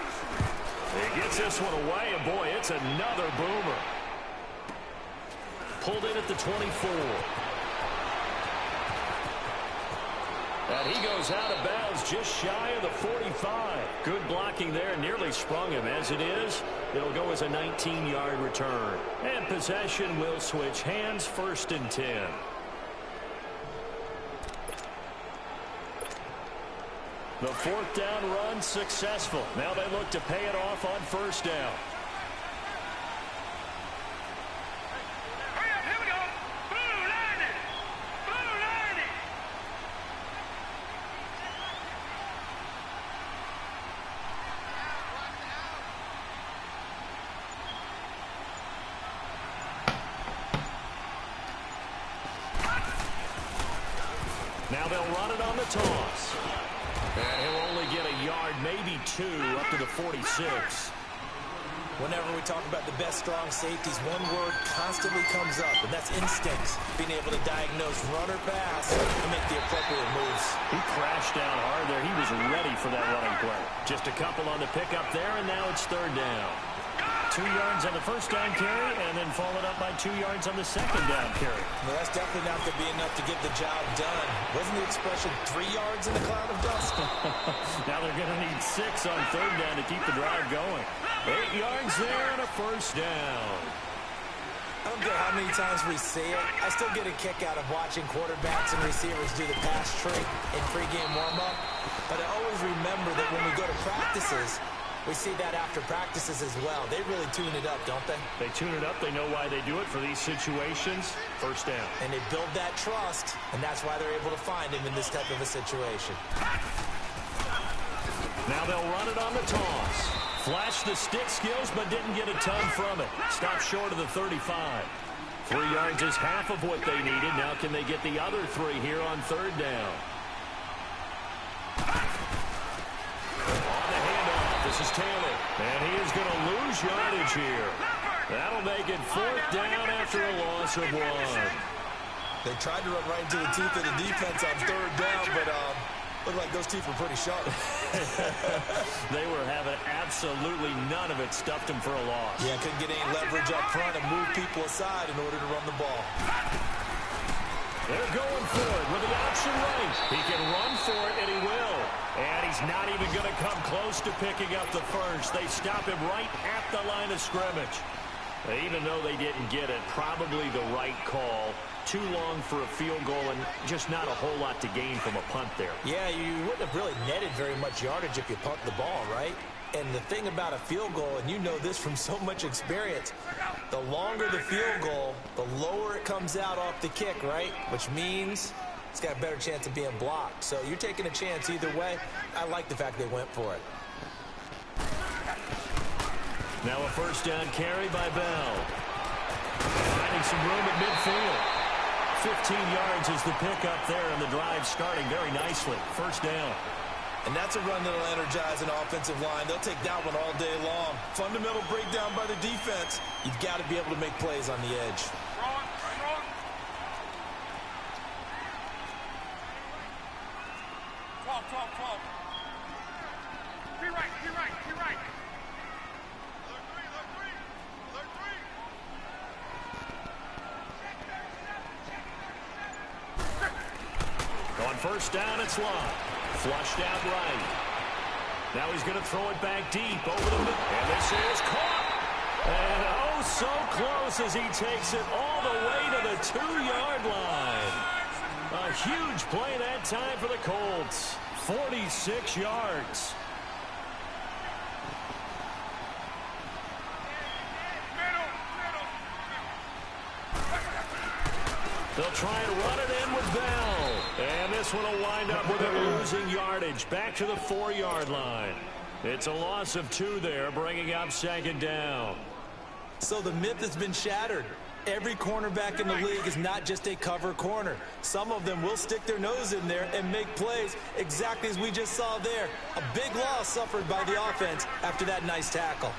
He gets this one away, and boy, it's another boomer. Pulled in at the 24. And he goes out of bounds just shy of the 45. Good blocking there, nearly sprung him. As it is, it'll go as a 19-yard return. And possession will switch hands, 1st and 10. The 4th down run successful. Now they look to pay it off on 1st down. Now they'll run it on the toss. And he'll only get a yard, maybe 2, up to the 46.
Whenever we talk about the best strong safeties, one word constantly comes up, and that's instincts. Being able to diagnose run or pass and make the appropriate moves.
He crashed down hard there. He was ready for that running play. Just a couple on the pickup there, and now it's 3rd down. 2 yards on the 1st down carry, and then followed up by 2 yards on the 2nd down carry.
Well, that's definitely not going to be enough to get the job done. Wasn't the expression 3 yards in the cloud of dust?
Now they're going to need 6 on 3rd down to keep the drive going. 8 yards there and a 1st down.
I don't care how many times we see it. I still get a kick out of watching quarterbacks and receivers do the pass trick in pregame warm-up. But I always remember that when we go to practices, we see that after practices as well. They really tune it up, don't they?
They tune it up. They know why they do it for these situations. 1st down.
And they build that trust, and that's why they're able to find him in this type of a situation.
Now they'll run it on the toss. Flashed the stick skills, but didn't get a ton from it. Stopped short of the 35. 3 yards is half of what they needed. Now can they get the other 3 here on 3rd down? On the handoff, this is Taylor. And he is going to lose yardage here. That'll make it 4th down after a loss of 1.
They tried to run right into the teeth of the defense on 3rd down, but looked like those teeth were pretty sharp.
They were having absolutely none of it. Stuffed him for a loss.
Yeah, couldn't get any leverage up front and move people aside in order to run the ball.
They're going for it with the option right. He can run for it, and he will. And he's not even going to come close to picking up the 1st. They stop him right at the line of scrimmage. Even though they didn't get it, probably the right call. Too long for a field goal and just not a whole lot to gain from a punt there.
Yeah, you wouldn't have really netted very much yardage if you punt the ball, right? And the thing about a field goal, and you know this from so much experience, the longer the field goal, the lower it comes out off the kick, right? Which means it's got a better chance of being blocked. So you're taking a chance either way. I like the fact they went for it.
Now a 1st down carry by Bell. Finding some room at midfield. 15 yards is the pickup there, and the drive starting very nicely. 1st down.
And that's a run that'll energize an offensive line. They'll take that one all day long. Fundamental breakdown by the defense. You've got to be able to make plays on the edge.
Wrong. 12. Be right.
On 1st down, it's Luck. Flushed out right. Now he's going to throw it back deep over the middle. And this is caught. And oh, so close as he takes it all the way to the 2-yard line. A huge play that time for the Colts. 46 yards. They'll try and run it in with Bell. And this one will wind up with him losing yardage back to the 4-yard line. It's a loss of 2 there, bringing up 2nd down.
So the myth has been shattered. Every cornerback in the league is not just a cover corner. Some of them will stick their nose in there and make plays exactly as we just saw there. A big loss suffered by the offense after that nice tackle.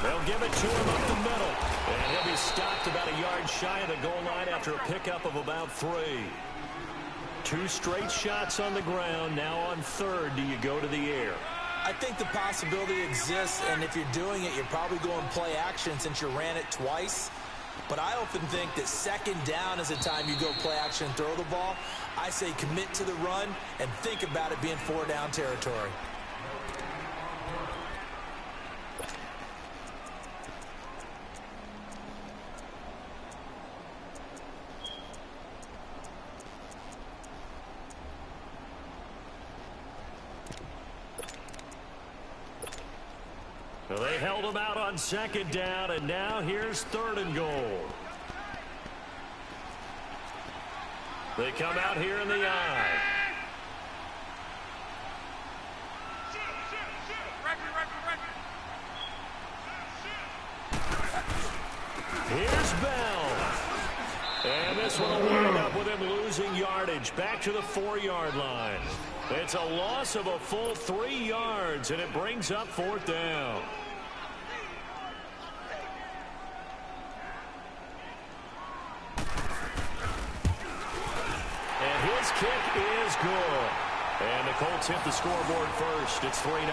They'll give it to him up the middle. And he'll be stopped about a yard shy of the goal line after a pickup of about 3. 2 straight shots on the ground. Now on 3rd, do you go to the air?
I think the possibility exists, and if you're doing it, you're probably going play action since you ran it twice. But I often think that 2nd down is the time you go play action and throw the ball. I say commit to the run and think about it being 4-down territory.
So they held him out on 2nd down, and now here's 3rd and goal. They come out here in the I. Here's Bell. And this one will wind up with him losing yardage back to the 4-yard line. It's a loss of a full 3 yards, and it brings up 4th down. And his kick is good. And the Colts hit the scoreboard first. It's 3-0.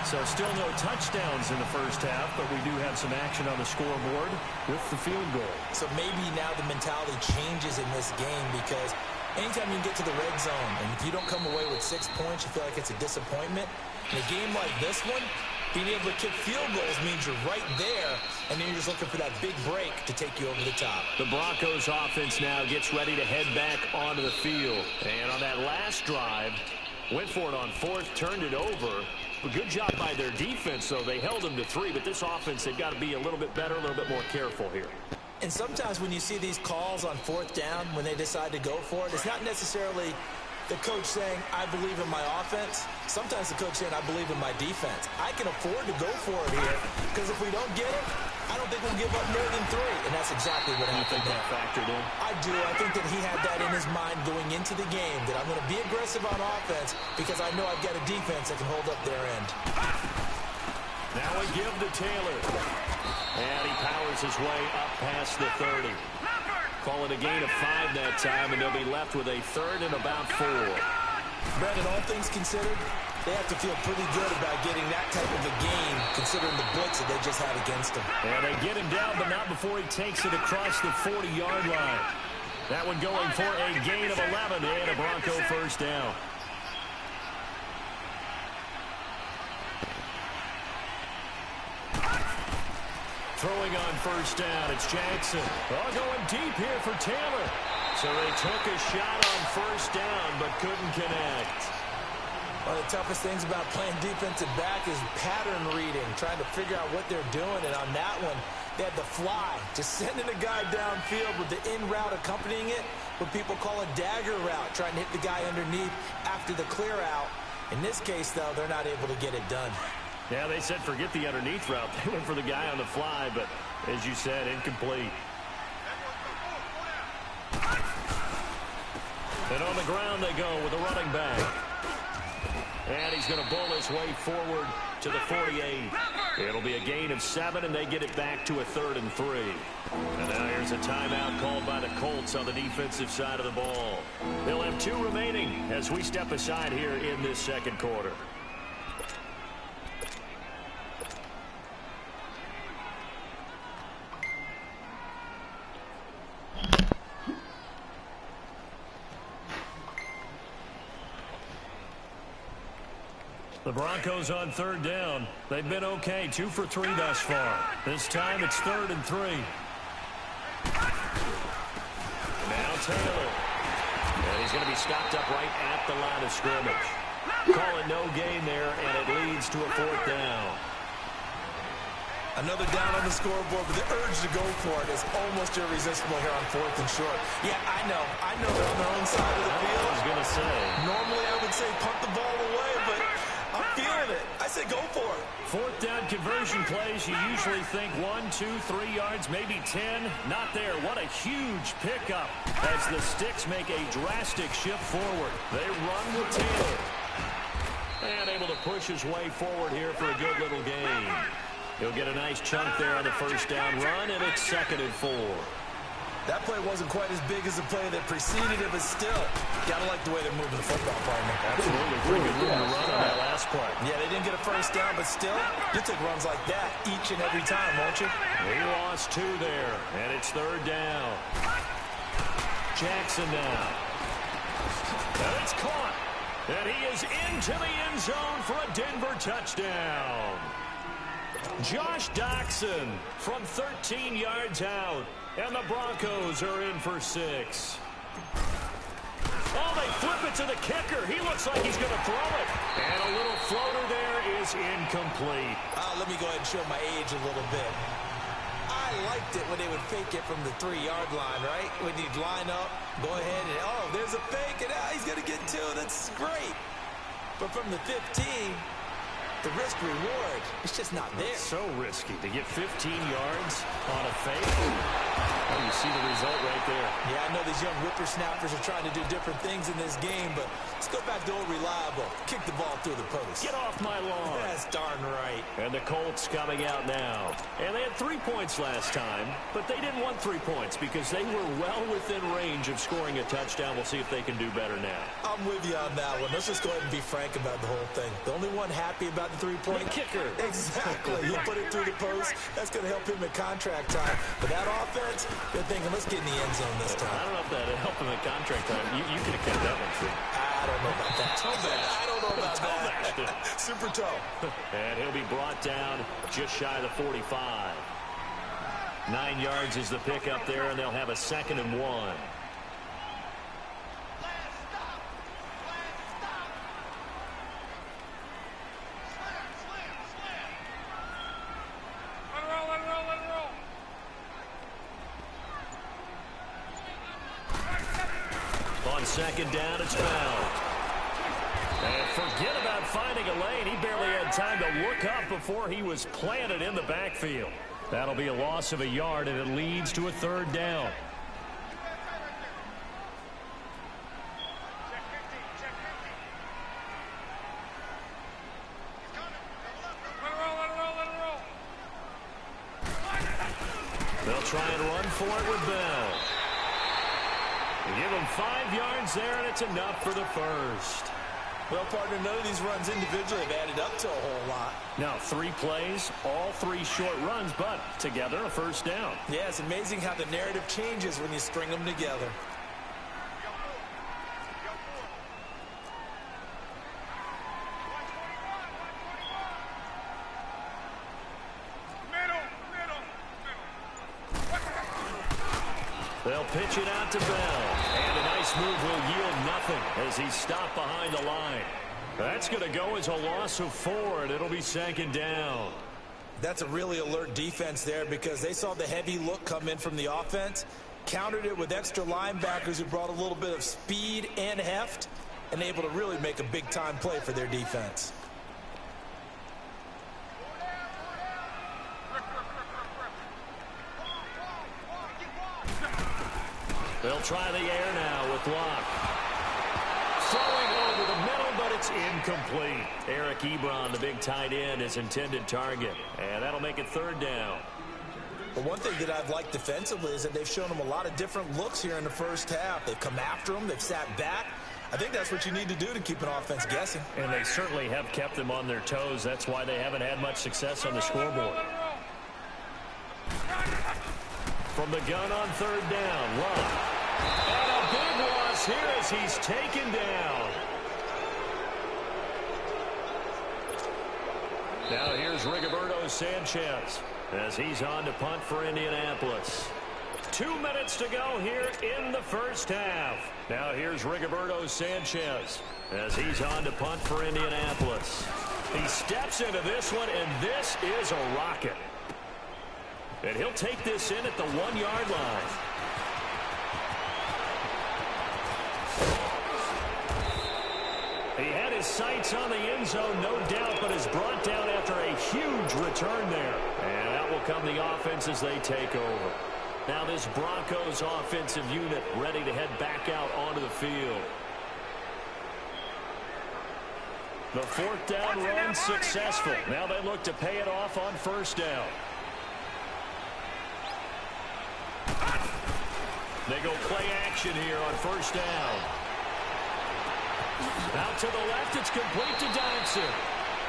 So still no touchdowns in the first half, but we do have some action on the scoreboard with the field goal.
So maybe now the mentality changes in this game, because anytime you get to the red zone and if you don't come away with 6 points, you feel like it's a disappointment. In a game like this one, being able to kick field goals means you're right there, and then you're just looking for that big break to take you over the top.
The Broncos offense now gets ready to head back onto the field. And on that last drive, went for it on 4th, turned it over. A good job by their defense, though. They held them to 3, but this offense, they've got to be a little bit better, a little bit more careful here.
And sometimes when you see these calls on 4th down, when they decide to go for it, it's not necessarily the coach saying, I believe in my offense. Sometimes the coach saying, I believe in my defense. I can afford to go for it here, because if we don't get it, I don't think we'll give up more than 3. And that's exactly what happened.
You think that factored in?
I do. I think that he had that in his mind going into the game, that I'm going to be aggressive on offense because I know I've got a defense that can hold up their end.
Now we give to Taylor. And he powers his way up past the 30. Call it a gain of 5 that time, and they'll be left with a 3rd and about 4.
Brandon, all things considered, they have to feel pretty good about getting that type of a gain, considering the blitz that they just had against him.
And they get him down, but not before he takes it across the 40-yard line. That one going for a gain of 11 and a Bronco 1st down. Throwing on 1st down, it's Jackson. Oh, going deep here for Taylor. So they took a shot on 1st down, but couldn't connect.
One of the toughest things about playing defensive back is pattern reading, trying to figure out what they're doing. And on that one, they had the fly, just sending a guy downfield with the in route accompanying it, what people call a dagger route, trying to hit the guy underneath after the clear out. In this case, though, they're not able to get it done.
Yeah, they said forget the underneath route. They went for the guy on the fly, but as you said, incomplete. And on the ground they go with a running back. And he's going to bull his way forward to the 48. It'll be a gain of 7, and they get it back to a 3rd and 3. And now here's a timeout called by the Colts on the defensive side of the ball. They'll have 2 remaining as we step aside here in this 2nd quarter. The Broncos on 3rd down. They've been okay, 2 for 3 thus far. This time it's 3rd and 3. Now Taylor. And he's going to be stopped up right at the line of scrimmage. Calling no gain there, and it leads to a 4th down.
Another down on the scoreboard, but the urge to go for it is almost irresistible here on 4th and short. Yeah, I know they're on their own side of the field.
I was going to say.
Normally I would say punt the ball away, but I'm feeling it. I say go for it.
4th down conversion plays, you usually think 1, 2, 3 yards, maybe 10. Not there. What a huge pickup as the Sticks make a drastic shift forward. They run with Taylor. And able to push his way forward here for a good little gain. He'll get a nice chunk there on the 1st down run, and it's 2nd and 4.
That play wasn't quite as big as the play that preceded it, but still, gotta like the way they're moving the football, partner.
Absolutely. Pretty good room to run on that last play.
Yeah, they didn't get a 1st down, but still, you'll take runs like that each and every time, won't you?
He lost 2 there, and it's 3rd down. Jackson now. And it's caught. And he is into the end zone for a Denver touchdown. Josh Doxson from 13 yards out. And the Broncos are in for 6. Oh, they flip it to the kicker. He looks like he's going to throw it. And a little floater there is incomplete.
Let me go ahead and show my age a little bit. I liked it when they would fake it from the 3-yard line, right? When you'd line up, go ahead and, oh, there's a fake, and he's going to get 2. That's great. But from the 15... the risk-reward, it's just not there.
It's so risky to get 15 yards on a fake. Oh, you see the result right there.
Yeah, I know these young whippersnappers are trying to do different things in this game, but let's go back to old reliable. Kick the ball through the post.
Get off my lawn.
That's darn right.
And the Colts coming out now. And they had 3 points last time, but they didn't want 3 points because they were well within range of scoring a touchdown. We'll see if they can do better now.
I'm with you on that one. Let's just go ahead and be frank about the whole thing. The only one happy about the 3-point
kicker.
Exactly. He put it through the post. That's going to help him at contract time. But that offense, they're thinking, let's get in the end zone this time.
I don't know if that helped him at contract time. You could have kept that one free.
I don't know about that. I don't know about that. Super toe.
And he'll be brought down just shy of the 45. 9 yards is the pickup there, and they'll have a 2nd and 1. On 2nd down, it's fouled. And forget about finding a lane. He barely had time to look up before he was planted in the backfield. That'll be a loss of a yard, and it leads to a 3rd down. They'll try and run for it with Bell. They give him 5 yards there, and it's enough for the 1st.
Well, partner, none of these runs individually have added up to a whole lot.
Now, 3 plays, all 3 short runs, but together a 1st down.
Yeah, it's amazing how the narrative changes when you string them together.
They'll pitch it out to Bell. And a nice move will yield nothing as he's stopped behind the line. That's going to go as a loss of 4, and it'll be 2nd down.
That's a really alert defense there because they saw the heavy look come in from the offense, countered it with extra linebackers who brought a little bit of speed and heft, and able to really make a big-time play for their defense.
They'll try the air now with Locke. Throwing over the middle, but it's incomplete. Eric Ebron, the big tight end, is intended target. And that'll make it 3rd down.
But one thing that I've liked defensively is that they've shown them a lot of different looks here in the 1st half. They've come after them. They've sat back. I think that's what you need to do to keep an offense guessing.
And they certainly have kept them on their toes. That's why they haven't had much success on the scoreboard. From the gun on 3rd down, Love. And a big loss here as he's taken down. Now here's Rigoberto Sanchez as he's on to punt for Indianapolis. 2 minutes to go here in the 1st half. Now here's Rigoberto Sanchez as he's on to punt for Indianapolis. He steps into this one, and this is a rocket. And he'll take this in at the 1-yard line. He had his sights on the end zone, no doubt, but is brought down after a huge return there. And out will come the offense as they take over. Now this Broncos offensive unit ready to head back out onto the field. The 4th down run successful. Now they look to pay it off on 1st down. They go play action here on 1st down. Out to the left, it's complete to Dodson.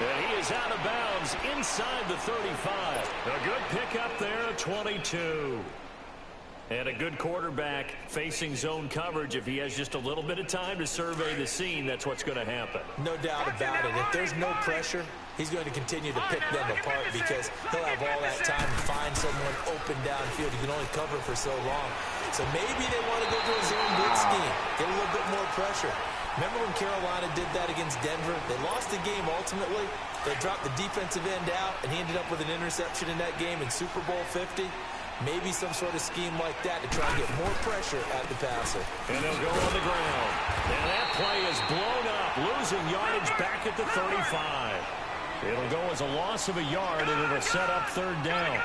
And he is out of bounds inside the 35. A good pickup there, 22. And a good quarterback facing zone coverage. If he has just a little bit of time to survey the scene, that's what's going to happen.
No doubt about it. If there's no pressure, he's going to continue to pick them apart because he'll have all that time to find someone open downfield. He can only cover for so long. So maybe they want to go to a zone blitz scheme, get a little bit more pressure. Remember when Carolina did that against Denver? They lost the game ultimately. They dropped the defensive end out, and he ended up with an interception in that game in Super Bowl 50. Maybe some sort of scheme like that to try and get more pressure at the passer.
And they'll go on the ground. And that play is blown up, losing yardage back at the 35. It'll go as a loss of a yard, and it'll set up 3rd down.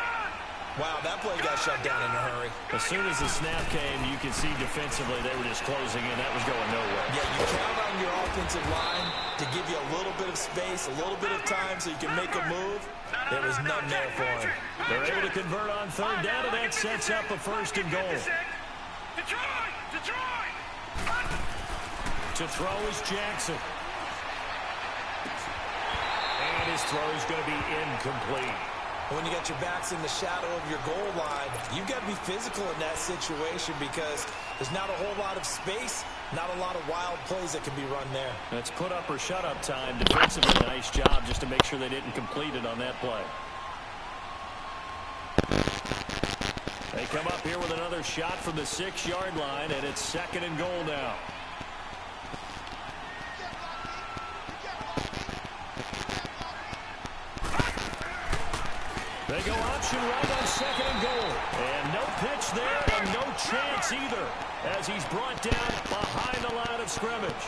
Wow, that play got shut down in a hurry.
As soon as the snap came, you can see defensively they were just closing in. That was going nowhere.
Yeah, you count on your offensive line to give you a little bit of space, a little bit of time so you can make a move. There was none there for him.
They're able to convert on 3rd down, and that sets up a 1st and goal. To throw is Jackson. And his throw is going to be incomplete.
When you got your backs in the shadow of your goal line, you've got to be physical in that situation because there's not a whole lot of space, not a lot of wild plays that can be run there.
That's put up or shut up time. Defensively, nice job just to make sure they didn't complete it on that play. They come up here with another shot from the 6-yard line, and it's 2nd and goal now. They go option right on 2nd and goal. And no pitch there and no chance either as he's brought down behind the line of scrimmage.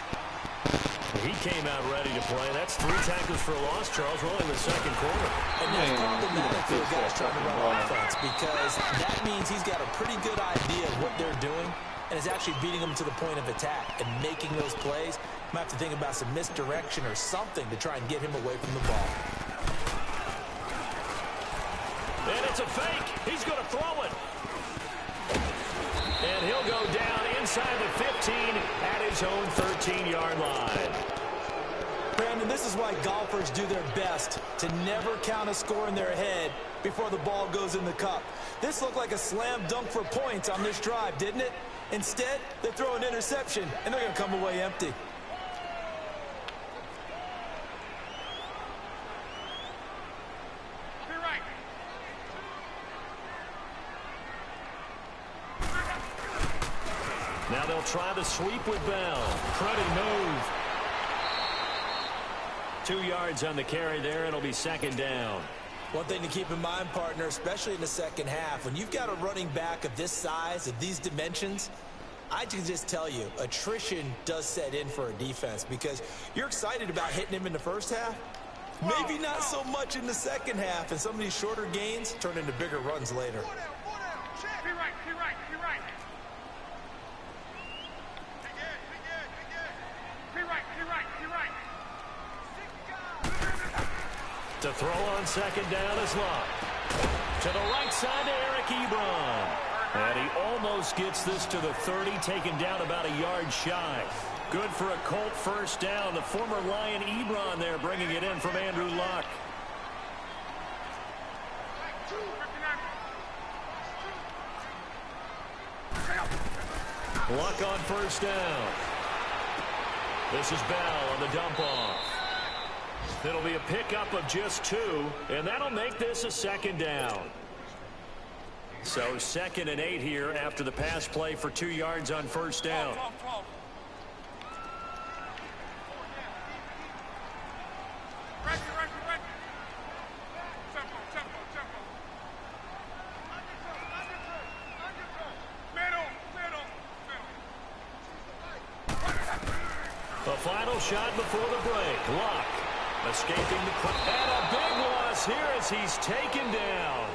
He came out ready to play. That's 3 tackles for a loss, Charles. We're only in the 2nd quarter.
And that's problematic for the guys trying to run offense because that means he's got a pretty good idea of what they're doing and is actually beating them to the point of attack and making those plays. Might have to think about some misdirection or something to try and get him away from the ball.
And it's a fake. He's going to throw it. And he'll go down inside the 15 at his own 13-yard line.
Brandon, this is why golfers do their best to never count a score in their head before the ball goes in the cup. This looked like a slam dunk for points on this drive, didn't it? Instead, they throw an interception, and they're going to come away empty.
Now they'll try the sweep with Bell. Pretty move. 2 yards on the carry there. It'll be 2nd down.
One thing to keep in mind, partner, especially in the second half, when you've got a running back of this size, of these dimensions, I can just tell you, attrition does set in for a defense because you're excited about hitting him in the first half. Maybe not so much in the second half, and some of these shorter gains turn into bigger runs later.
To throw on 2nd down is Locke. To the right side to Eric Ebron. And he almost gets this to the 30, taken down about a yard shy. Good for a Colt 1st down. The former Lion Ebron there bringing it in from Andrew Luck. Luck on 1st down. This is Bell on the dump off. It'll be a pickup of just 2, and that'll make this a 2nd down. So 2nd and 8 here after the pass play for 2 yards on 1st down. shot before the break. Luck escaping the crowd. And a big loss here as he's taken down.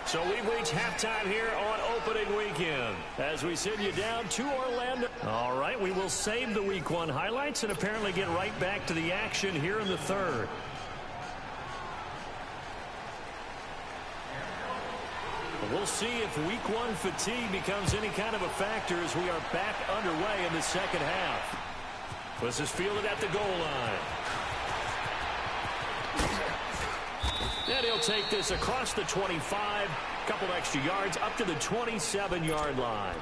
So we've reached halftime here on opening weekend as we send you down to Orlando. All right, we will save the Week 1 highlights and apparently get right back to the action here in the third. We'll see if Week 1 fatigue becomes any kind of a factor as we are back underway in the second half. This is fielded at the goal line. And he'll take this across the 25, couple extra yards up to the 27-yard line.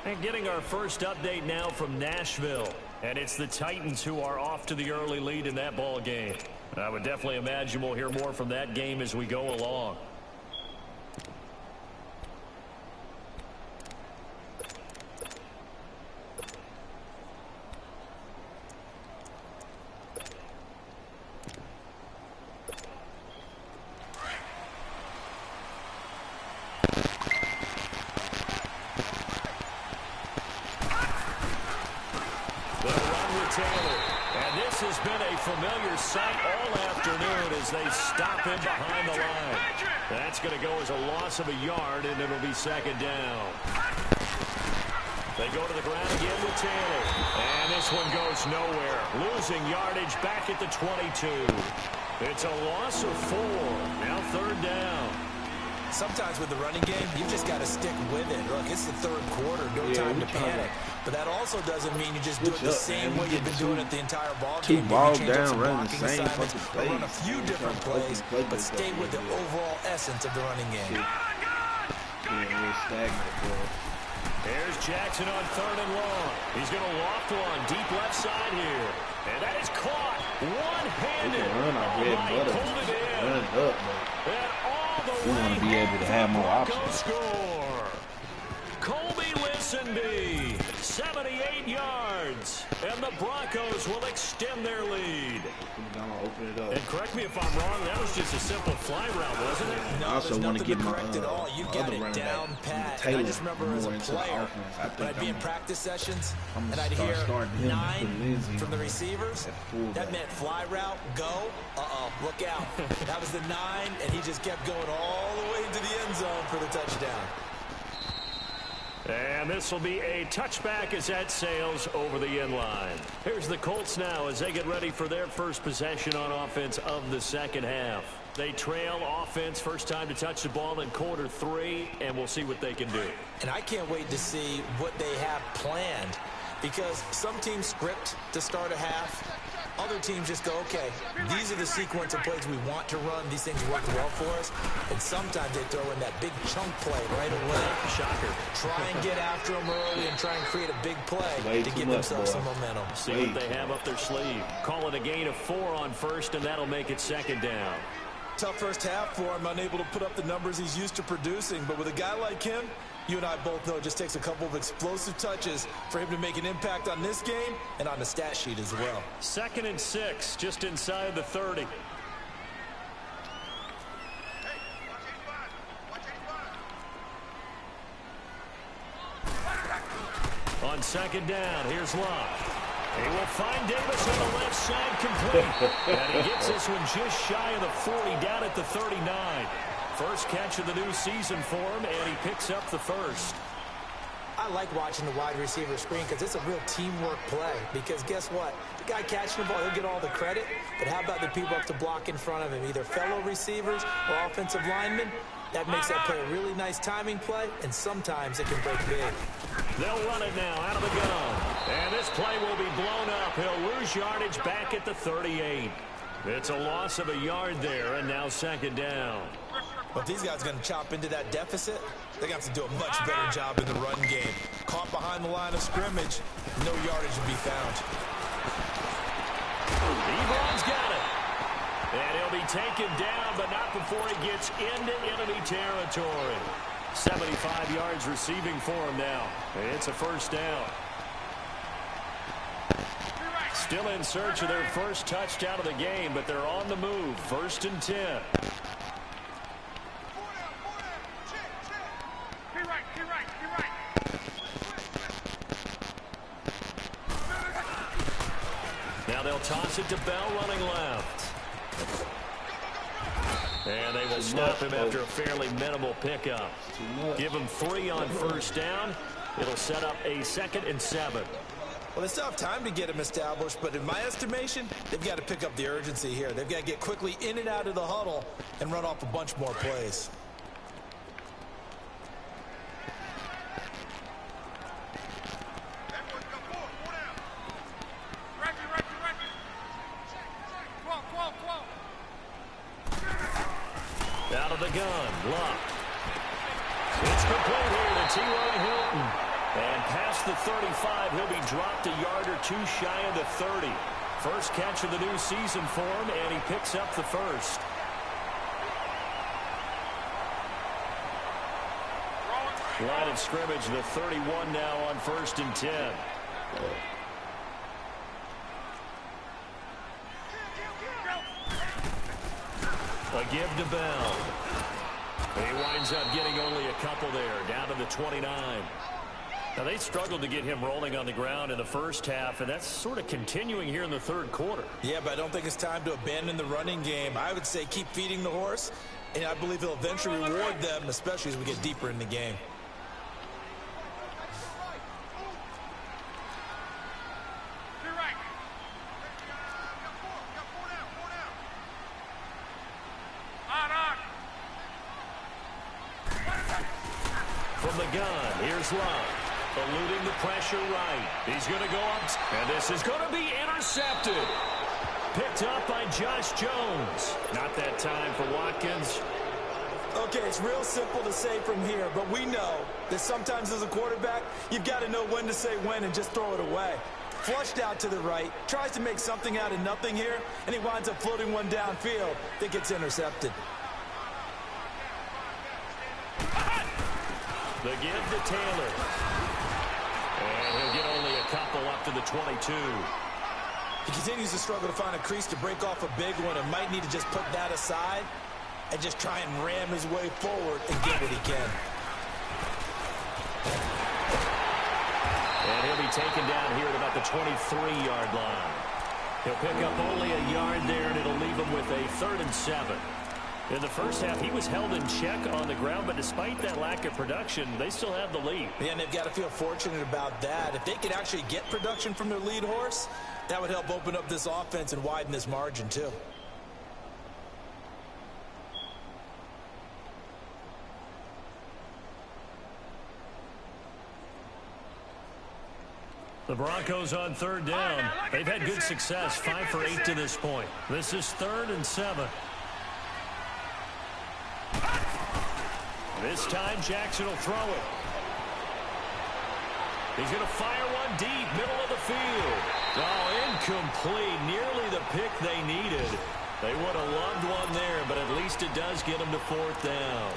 And getting our first update now from Nashville. And it's the Titans who are off to the early lead in that ball game. I would definitely imagine we'll hear more from that game as we go along. Familiar sight all afternoon as they stop him behind the line. That's going to go as a loss of a yard, and it'll be second down. They go to the ground again with Taylor. And this one goes nowhere. Losing yardage back at the 22. It's a loss of 4. Now third down.
Sometimes with the running game, you've just got to stick with it. Look, it's the third quarter. No time to panic. But that also doesn't mean you just do it the same way you've been doing it the entire ball game.
Two balls down, running the same fucking plays.
Run a few different plays, but stay with the overall essence of the running game.
Yeah, real stagnant, bro.
There's Jackson on third and long. He's going to loft one deep left side here. And that is caught one-handed.
Run our bread and butter.
Pulled it in.
Run it up, man.
And all the
We want to be able to have more options.
Score. Colby Listenby, 78 yards. And the Broncos will extend their lead.
I'm going to open it up.
And correct me if I'm wrong, that was just a simple fly route, wasn't it?
No,
I also want to get my
You've got it down pat. I just remember as a player, when I'd be in practice sessions, and I'd hear 9 from the receivers. That meant fly route, go. Look out. That was the 9, and he just kept going all the way into the end zone for the touchdown.
And this will be a touchback as that sails over the end line. Here's the Colts now as they get ready for their first possession on offense of the second half. They trail offense, first time to touch the ball in quarter 3, and we'll see what they can do.
And I can't wait to see what they have planned, because some teams script to start a half. Other teams just go, okay, these are the sequence of plays we want to run. These things work well for us. And sometimes they throw in that big chunk play right away.
Shocker.
Try and get after them early and try and create a big play to give themselves some momentum.
See what they have up their sleeve. Call it a gain of 4 on first, and that'll make it second down.
Tough first half for him, unable to put up the numbers he's used to producing. But with a guy like him, you and I both know it just takes a couple of explosive touches for him to make an impact on this game and on the stat sheet as well.
2nd and 6, just inside the 30. On second down, here's Love. He will find Davis on the left side complete. And he gets this one just shy of the 40 down at the 39. First catch of the new season for him, and he picks up the first.
I like watching the wide receiver screen because it's a real teamwork play. Because guess what? The guy catching the ball, he'll get all the credit. But how about the people up to block in front of him, either fellow receivers or offensive linemen? That makes that play a really nice timing play, and sometimes it can break big.
They'll run it now out of the gun. And this play will be blown up. He'll lose yardage back at the 38. It's a loss of a yard there, and now second down.
But these guys are going to chop into that deficit. They're going to have to do a much better job in the run game. Caught behind the line of scrimmage, no yardage to be found.
Ebron's got it. And he'll be taken down, but not before he gets into enemy territory. 75 yards receiving for him now. It's a first down. Still in search of their first touchdown of the game, but they're on the move. 1st and 10. toss it to Bell running left. And they will stop him after a fairly minimal pickup. Give him 3 on first down. It'll set up a 2nd and 7.
Well, they still have time to get him established, but in my estimation, they've got to pick up the urgency here. They've got to get quickly in and out of the huddle and run off a bunch more plays.
Out of the gun, Luck. It's complete here to T.Y. Hilton. And past the 35, he'll be dropped a yard or 2 shy of the 30. First catch of the new season for him, and he picks up the first. Line of scrimmage, the 31 now on 1st and 10. A give to Bell. He winds up getting only a couple there, down to the 29. Now, they struggled to get him rolling on the ground in the first half, and that's sort of continuing here in the 3rd quarter.
Yeah, but I don't think it's time to abandon the running game. I would say keep feeding the horse, and I believe he'll eventually reward them, especially as we get deeper in the game.
From the gun, here's Luck. Eluding the pressure right. He's going to go up, and this is going to be intercepted. Picked up by Josh Jones. Not that time for Watkins.
Okay, it's real simple to say from here, but we know that sometimes as a quarterback, you've got to know when to say when and just throw it away. Flushed out to the right, tries to make something out of nothing here, and he winds up floating one downfield that gets intercepted.
The give to Taylor. And he'll get only a couple up to the 22.
He continues to struggle to find a crease to break off a big one and might need to just put that aside and just try and ram his way forward and get what he can.
And he'll be taken down here at about the 23-yard line. He'll pick up only a yard there, and it'll leave him with a 3rd and 7. In the first half, he was held in check on the ground, but despite that lack of production, they still have the lead.
Yeah, and they've got to feel fortunate about that. If they could actually get production from their lead horse, that would help open up this offense and widen this margin, too.
The Broncos on 3rd down. They've had good success, 5 for 8 to this point. This is 3rd and 7. This time, Jackson will throw it. He's going to fire one deep, middle of the field. Oh, incomplete. Nearly the pick they needed. They would have loved one there, but at least it does get them to 4th down.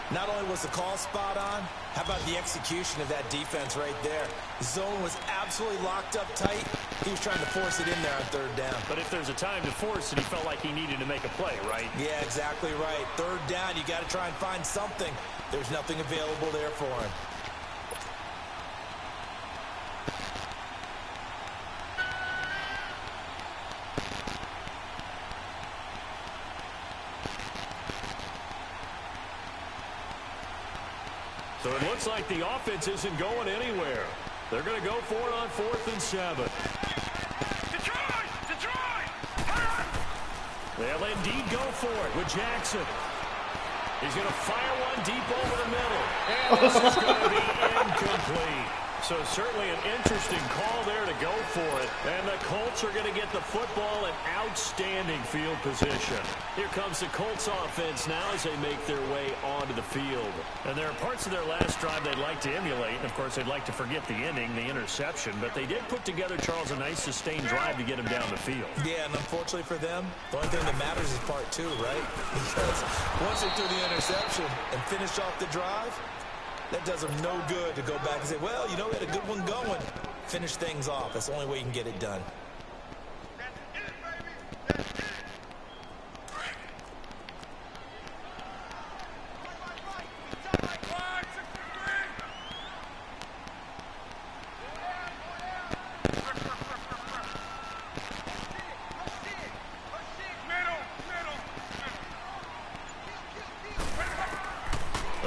Not only was the call spot on, how about the execution of that defense right there? The zone was absolutely locked up tight. He was trying to force it in there on 3rd down.
But if there's a time to force it, he felt like he needed to make a play, right?
Yeah, exactly right. 3rd down, you got to try and find something. There's nothing available there for him.
So it looks like the offense isn't going anywhere. They're going to go for it on 4th and 7. They'll indeed go for it with Jackson. He's going to fire one deep over the middle. And this is going to be incomplete. So certainly an interesting call there to go for it. And the Colts are going to get the football in outstanding field position. Here comes the Colts offense now as they make their way onto the field. And there are parts of their last drive they'd like to emulate. Of course, they'd like to forget the ending, the interception. But they did put together, Charles, a nice sustained drive to get him down the field.
Yeah, and unfortunately for them, the only thing that matters is part 2, right? Because once they threw the interception and finished off the drive, that does them no good to go back and say, well, you know, we had a good one going. Finish things off. That's the only way you can get it done.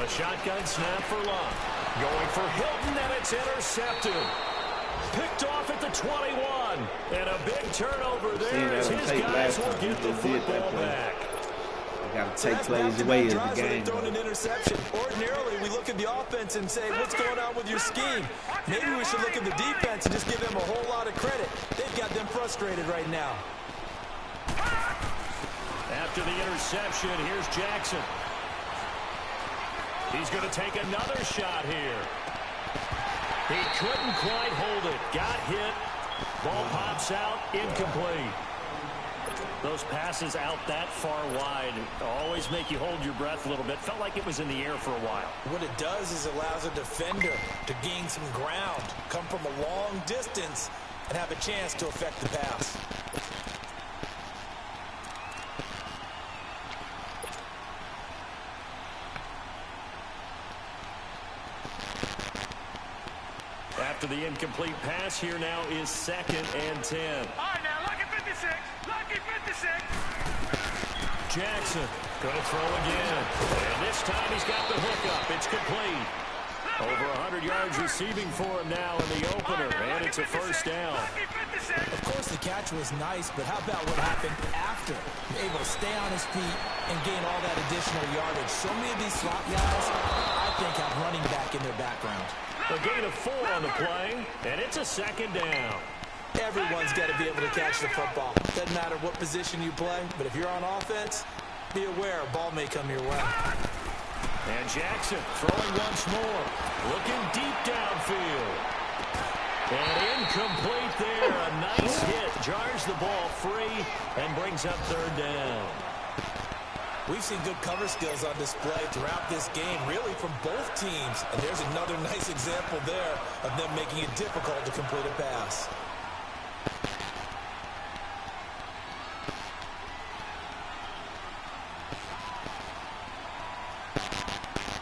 A shotgun snap for Love. Going for Hilton, and it's intercepted. Picked off at the 21. And a big turnover there as his guys will get the football back.
Got to take plays away as the game.
Thrown an interception. Ordinarily, we look at the offense and say, what's going on with your scheme? Maybe we should look at the defense and just give them a whole lot of credit. They've got them frustrated right now.
After the interception, here's Jackson. He's going to take another shot here. He couldn't quite hold it. Got hit. Ball pops out. Incomplete. Those passes out that far wide always make you hold your breath a little bit. Felt like it was in the air for a while.
What it does is allows a defender to gain some ground, come from a long distance, and have a chance to affect the pass.
After the incomplete pass, here now is 2nd and 10.
All right, now, lucky 56. Lucky 56.
Jackson going to throw again. And this time he's got the hookup. It's complete. Over 100 yards receiving for him now in the opener. And it's a first down.
Of course, the catch was nice, but how about what happened after? Able to stay on his feet and gain all that additional yardage. So many of these slot guys, I think, have running back in their background.
A gain of 4 on the play, and it's a 2nd down.
Everyone's got to be able to catch the football. Doesn't matter what position you play, but if you're on offense, be aware a ball may come your way.
And Jackson throwing once more, looking deep downfield. And incomplete there. A nice hit, jars the ball free, and brings up 3rd down.
We've seen good cover skills on display throughout this game, really from both teams. And there's another nice example there of them making it difficult to complete a pass.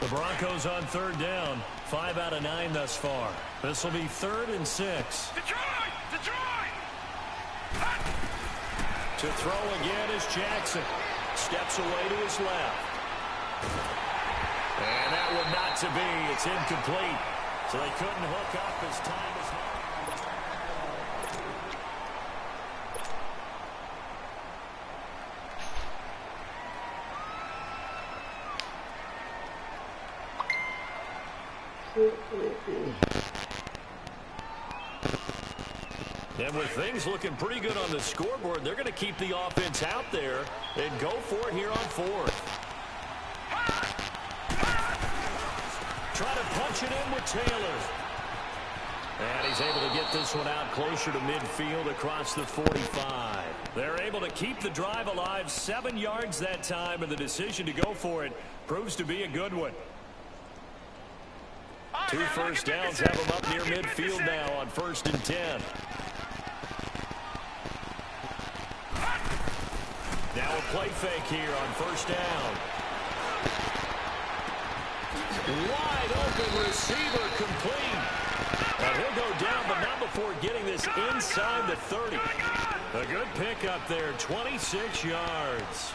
The Broncos on 3rd down. 5 out of 9 thus far. This will be 3rd and 6.
Detroit! Detroit!
To throw again is Jackson. Steps away to his left. And that one not to be. It's incomplete. So they couldn't hook up as time is not. And with things looking pretty good on the scoreboard, they're going to keep the offense out there and go for it here on 4th. Try to punch it in with Taylor. And he's able to get this one out closer to midfield across the 45. They're able to keep the drive alive, 7 yards that time, and the decision to go for it proves to be a good one. 2 first downs have them up near midfield now on 1st and 10. Now a play fake here on 1st down. Wide open receiver complete. And he'll go down, but not before getting this inside the 30. A good pickup there, 26 yards.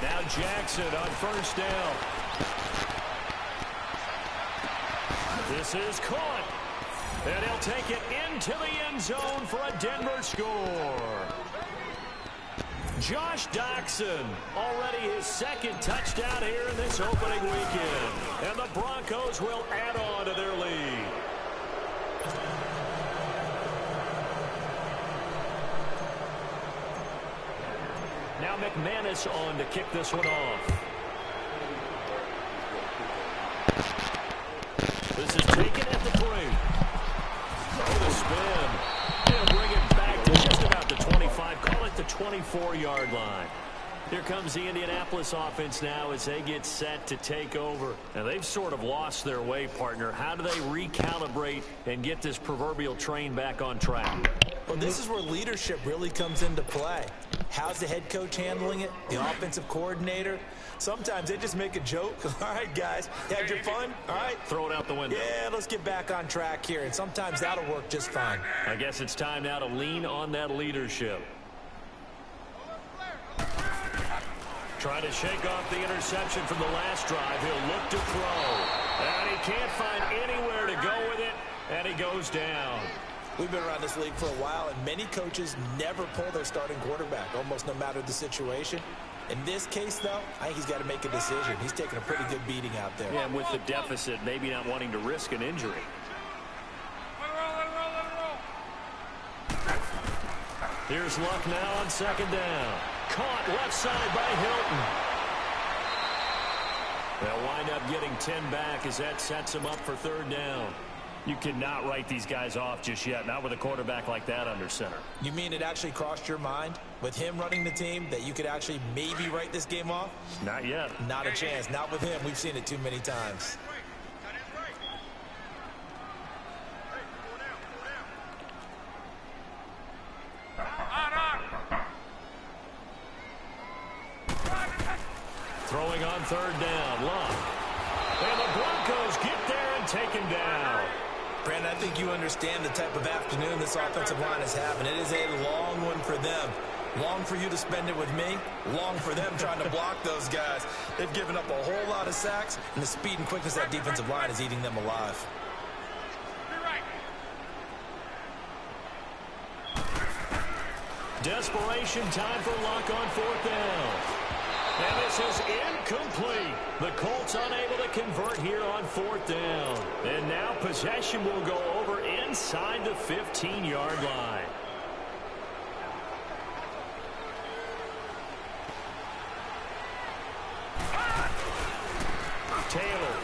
Now Jackson on 1st down. This is caught. And he'll take it into the end zone for a Denver score. Josh Doctson, already his 2nd touchdown here in this opening weekend. And the Broncos will add on to their lead. Now McManus on to kick this one off. This is taken at the 3. Oh, the spin. He'll bring it back to just about the 25. Call it the 24-yard line. Here comes the Indianapolis offense now as they get set to take over. Now, they've sort of lost their way, partner. How do they recalibrate and get this proverbial train back on track?
Well, this is where leadership really comes into play. How's the head coach handling it? The offensive coordinator? Sometimes they just make a joke. All right, guys, had your fun? All right.
Throw it out the window.
Yeah, let's get back on track here. And sometimes that'll work just fine.
I guess it's time now to lean on that leadership. Trying to shake off the interception from the last drive. He'll look to throw. And he can't find anywhere to go with it. And he goes down.
We've been around this league for a while, and many coaches never pull their starting quarterback, almost no matter the situation. In this case, though, I think he's got to make a decision. He's taking a pretty good beating out there.
Yeah, and with the deficit, maybe not wanting to risk an injury. Here's Luck now on second down. Caught left side by Hilton. They'll wind up getting 10 back as that sets them up for third down. You cannot write these guys off just yet, not with a quarterback like that under center.
You mean it actually crossed your mind, with him running the team, that you could actually maybe write this game off?
Not yet.
Not a chance. Not with him. We've seen it too many times.
Throwing on third down, Luck. And the Broncos get there and take him down.
Brandon, I think you understand the type of afternoon this offensive line is having. It is a long one for them. Long for you to spend it with me. Long for them trying to block those guys. They've given up a whole lot of sacks, and the speed and quickness of that defensive line is eating them alive.
Desperation time for Luck on fourth down. And this is incomplete. The Colts unable to convert here on fourth down. And now possession will go over inside the 15-yard line. Taylor.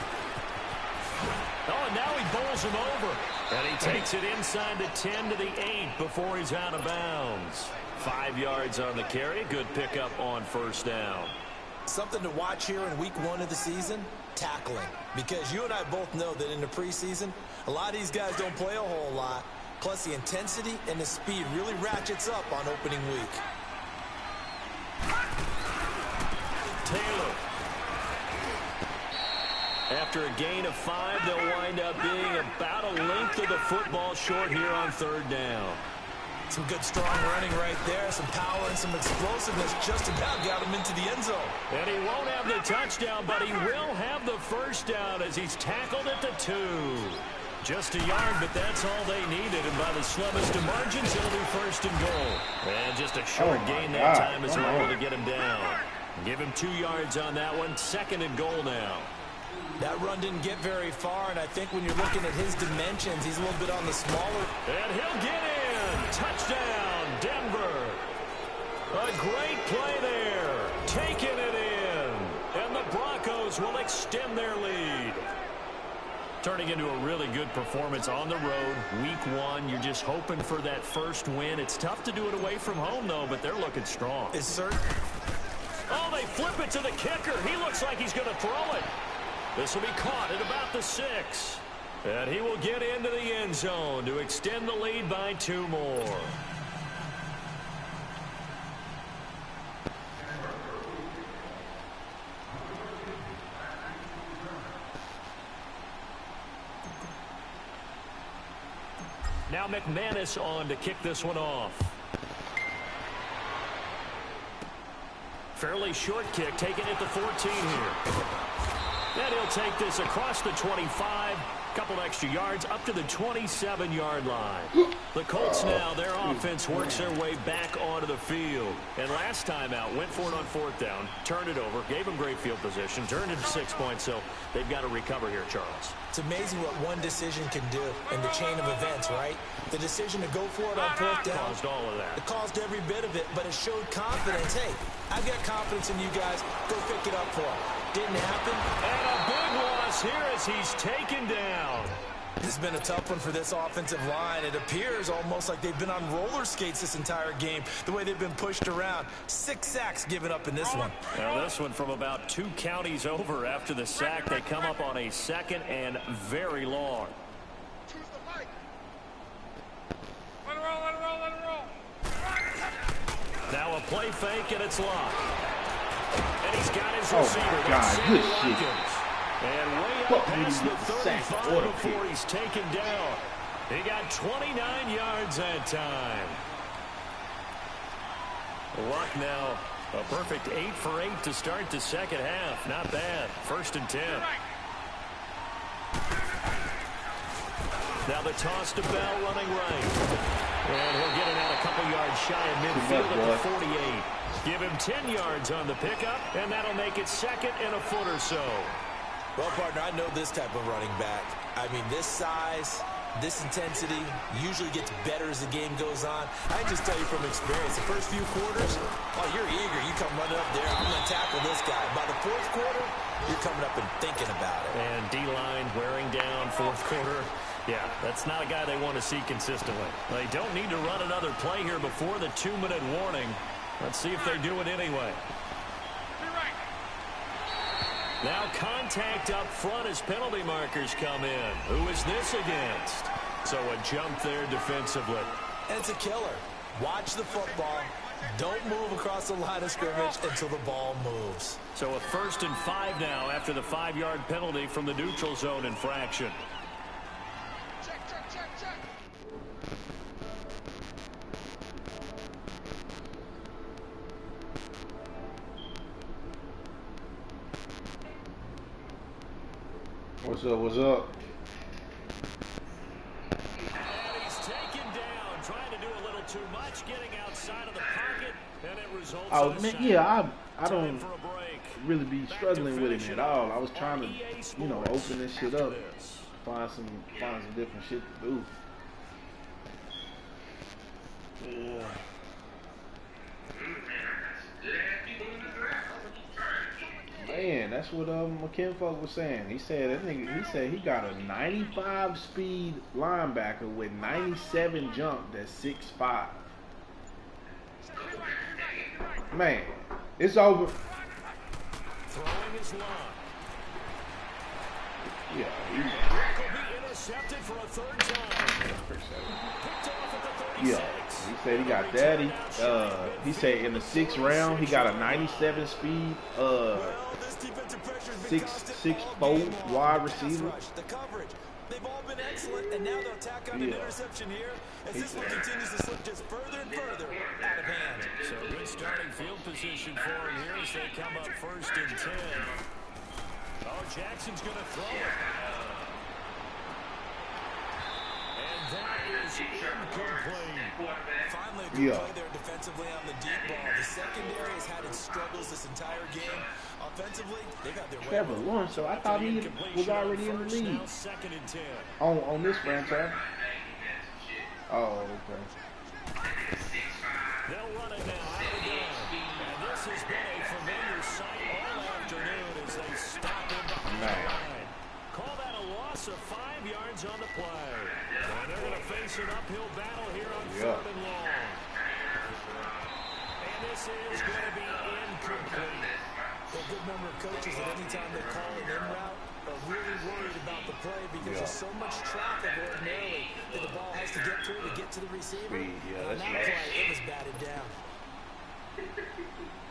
Oh, and now he bowls him over. And he takes it inside the 10 to the 8 before he's out of bounds. 5 yards on the carry. Good pickup on first down.
Something to watch here in week 1 of the season, tackling. Because you and I both know that in the preseason, a lot of these guys don't play a whole lot. Plus, the intensity and the speed really ratchets up on opening week.
Taylor. After a gain of 5, they'll wind up being about a length of the football short here on third down.
Some good strong running right there, some power and some explosiveness just about got him into the end zone.
And he won't have the touchdown, but he will have the first down as he's tackled at the 2. Just a yard, but that's all they needed. And by the slimmest of margins, it'll be first and goal. And just a short gain that time as they're able to get him down. Give him 2 yards on that one. Second and goal now.
That run didn't get very far, and I think when you're looking at his dimensions, he's a little bit on the smaller.
And he'll get in. Touchdown, Denver. A great play there. Taking it in. And the Broncos will extend their lead. Turning into a really good performance on the road. Week 1, you're just hoping for that first win. It's tough to do it away from home, though, but they're looking strong.
It's certain.
Oh, they flip it to the kicker. He looks like he's going to throw it. This will be caught at about the 6. And he will get into the end zone to extend the lead by 2 more. Now McManus on to kick this one off. Fairly short kick, taken at the 14 here. And he'll take this across the 25. Couple extra yards up to the 27-yard line. The Colts now, their offense works their way back onto the field. And last time out, went for it on fourth down, turned it over, gave them great field position, turned it to 6 points, so they've got to recover here, Charles.
It's amazing what one decision can do in the chain of events, right? The decision to go for it on fourth down.
Caused all of that.
It caused every bit of it, but it showed confidence. Hey, I've got confidence in you guys. Go pick it up for him. Didn't happen.
And a big loss here as he's taken down.
This has been a tough one for this offensive line. It appears almost like they've been on roller skates this entire game, the way they've been pushed around. 6 sacks given up in this one.
Now this one from about 2 counties over after the sack. They come up on a second and very long.
Let it roll, let it roll, let it roll.
Now a play fake, and it's Luck. And he's got his
Oh,
receiver.
my
That's
God,
Sammy
good shit.
Watkins. And way up
What
past the
was the sack
35
order
before
kick?
he's taken down. He got 29 yards that time. Luck now A perfect 8 for 8 to start the second half. Not bad. 1st and 10. Now the toss to Bell running right. And he'll get it out a couple yards shy of midfield at the 48. Give him 10 yards on the pickup, and that'll make it 2nd and a foot or so.
Well, partner, I know this type of running back. I mean, this size, this intensity usually gets better as the game goes on. I can just tell you from experience, the first few quarters, oh, you're eager. You come running up there, I'm going to tackle this guy. By the 4th quarter, you're coming up and thinking about it.
And D-line wearing down 4th quarter. Yeah, that's not a guy they want to see consistently. They don't need to run another play here before the 2-minute warning. Let's see if they do it anyway. Now contact up front as penalty markers come in. Who is this against? So a jump there defensively.
And it's a killer. Watch the football. Don't move across the line of scrimmage until the ball moves.
So a 1st and 5 now after the 5-yard penalty from the neutral zone infraction.
What's up? What's up?
And he's taken down, trying to do a little too much, getting outside of the pocket, and it results in a sack.
Yeah, I don't really be struggling with him at all. I was trying to, you know, open this shit up, find some different shit to do. Yeah. Man, that's what McKinfolk was saying. He said that nigga. He said he got a 95 speed linebacker with 97 jump. That's 6'5". Man, it's over.
Throwing his line.
Yeah.
Will be intercepted for a 3rd time. Picked off at the 36.
Yeah. He said he got that. He said in the 6th round he got a 97 speed. 6'4" wide receiver.
The coverage. They've all been excellent, and now they'll tack on an interception here as this one continues to slip just further and further out of hand.
So good starting field position for him here as they come up 1st and 10. Oh, Jackson's going to throw it. And that is incomplete.
Finally, a good play there defensively on the deep ball. The secondary has had its struggles this entire game. Offensively, they got their way.
Trevor Lawrence, so I thought he was already in the league.
2nd and 10.
On this franchise. Oh, okay.
They'll run it now out of the gun. And this has been a familiar sight all afternoon as they stop him behind the line. Call that a loss of 5 yards on the play. And they're going to face an uphill battle here on 3rd and long. And this is going to be incomplete.
A good number of coaches at any time they call an in route are really worried about the play because there's so much traffic ordinarily that the ball has to get through to get to the receiver.
That's
that play, it was batted down.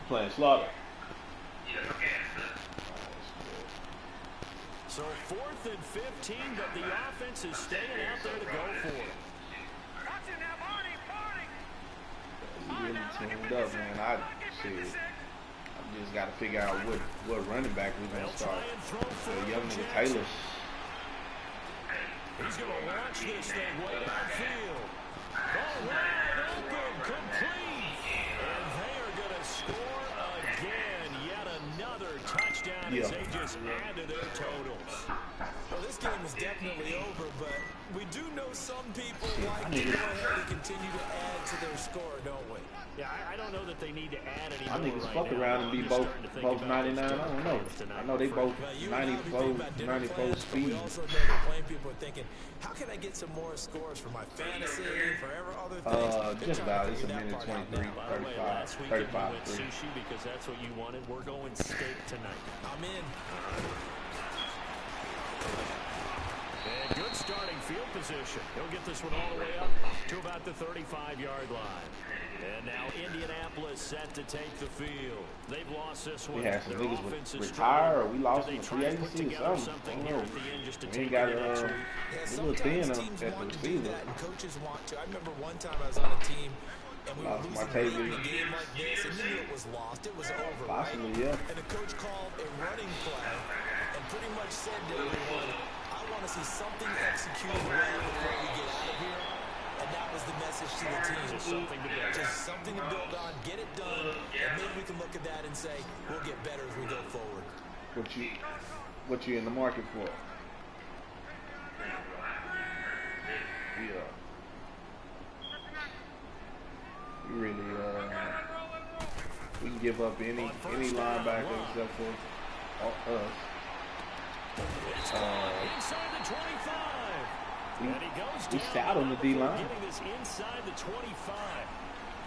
Playing slaughter.
So 4th and 15, but the offense is staying out there to go for it.
He really tuned up, man. I just got to figure out what running back we're going to start. The young nigga Taylor.
He's going to launch this thing way downfield. Oh, wide open, complete. And they are going to score again. Yet another touchdown as they just add to their totals.
Well, this game is definitely over, but we do know some people like to go ahead and continue to add to their score, don't we?
Yeah, I don't know that they need to add any
I
more
think it's
right
fuck
now.
around and be both 99. I don't know. I know they both 94 speed.
We also know the playing people are thinking, how can I get some more scores for my fantasy, for other things?
Just about. It's a minute 23,
By the way, last week
35,
you went sushi because that's what you wanted. We're going steak tonight.
I'm in.
And good starting field position. He'll get this one all the way up to about the 35-yard line. And now Indianapolis set to take the field. They've lost this one.
We had some niggas retire, or we lost them in free agency or something. I don't know. We ain't got a little thin at the receiver.
And coaches want to. I remember one time I was on a team and we were losing late in a game like this, and you knew it was lost. It was over,
Possibly,
right?
yeah.
And the coach called a running play and pretty much said to everyone, I want to see something executed well before we get out of here. And that was the message to the team. Just something to build on, get it done, and maybe we can look at that and say, we'll get better as we go forward.
What you in the market for? Yeah. We really we can give up any linebacker except for us.
Inside the 25. And he goes
We stout on the D-line.
Getting this inside the 25.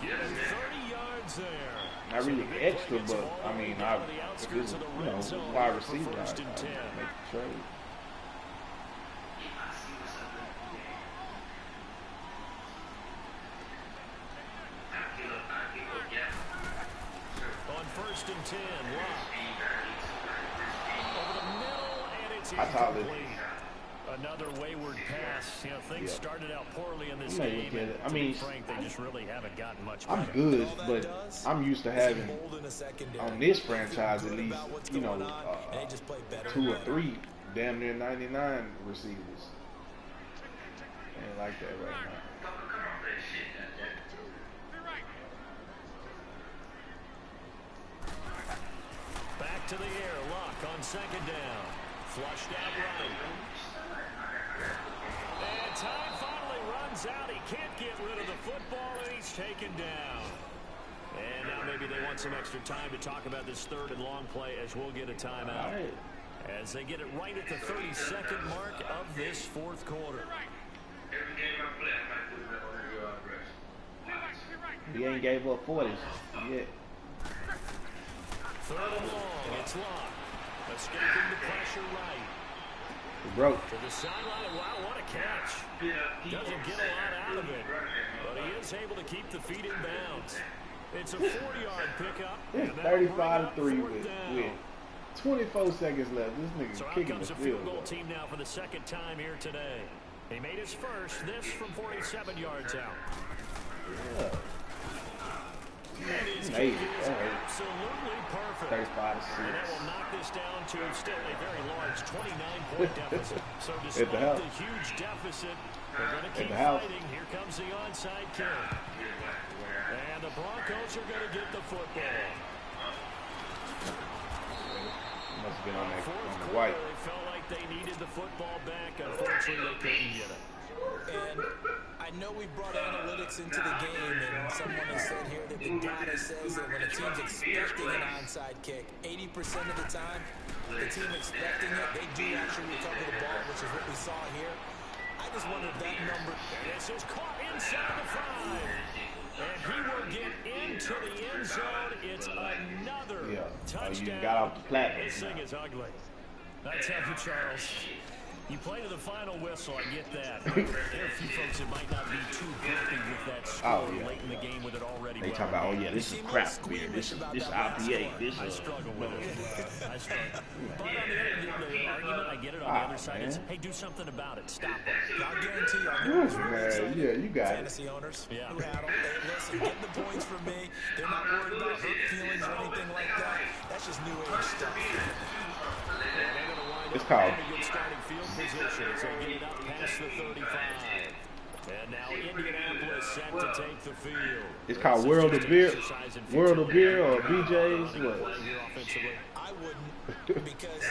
Getting 30 yards there.
Not really extra, but I mean, if it's, you know, wide receiver, I'd make the trade.
On 1st and 10, Locke. Over the middle, and it's incomplete. Another wayward pass. You know, things started out poorly in this game. And
I mean,
frank, they just really haven't gotten much better.
I'm good, but I'm used to having on this franchise at least, you know, 2 or 3 damn near 99 receivers. Ain't like that right now.
Back to the air, Locke on 2nd down. Flushed out right. And time finally runs out. He can't get rid of the football, and he's taken down. And now maybe they want some extra time to talk about this 3rd and long play as we'll get a timeout.
Right.
As they get it right at the 32nd mark of this 4th quarter.
He ain't gave up 40s yet.
3rd and long, it's Locke. Escaping the pressure right.
He broke.
To the sideline. Wow, what a catch. Doesn't get a lot out of it, but he is able to keep the feet in bounds. It's a 40-yard pickup.
It's 35-3 with 24 seconds left. This nigga's
so out
kicking
comes
the
the field goal
field.
team now for the 2nd time here today. He made his first, this from 47 yards out.
Yeah.
And his
Made
kick
it.
is
That hurt.
absolutely perfect.
35 to 6.
And that will knock this down to still a very large 29-point deficit. So
At the
despite
house.
the huge deficit, they're going to keep
the house.
fighting. Here comes the onside kick. And the Broncos are going to get the football.
Must have been on that
Fourth
on the
quarter,
white.
they felt like they needed the football back. Unfortunately, they couldn't get it.
And I know we brought analytics into the game, and someone has said here that the data says that when a team's expecting an onside kick, 80% of the time, the team expecting it, they do actually recover the ball, which is what we saw here. I just wonder if that number...
This is caught inside the 5. And he will get into the end zone. It's another touchdown.
You got off the platform.
This thing is ugly. I tell you, Charles, you play to the final whistle, I get that. There are a few folks that might not be too happy with that score late in the game with it already.
They talk about, oh yeah, this is crap beer. This IPA.
I struggle with it. I struggle. But on the argument, I get it on the other side. It's, hey, do something about it. Stop it.
I'll guarantee you,
Man, yeah, you got it.
fantasy owners who had them. Hey, listen, get the points from me. They're not worried about hurt feelings or anything like that. That's just new age stuff.
It's called.
Good starting field position as they get it up past the 35. And now Indianapolis set to take the field.
It's called World of Beer. World of Beer or BJ's. What?
I wouldn't, because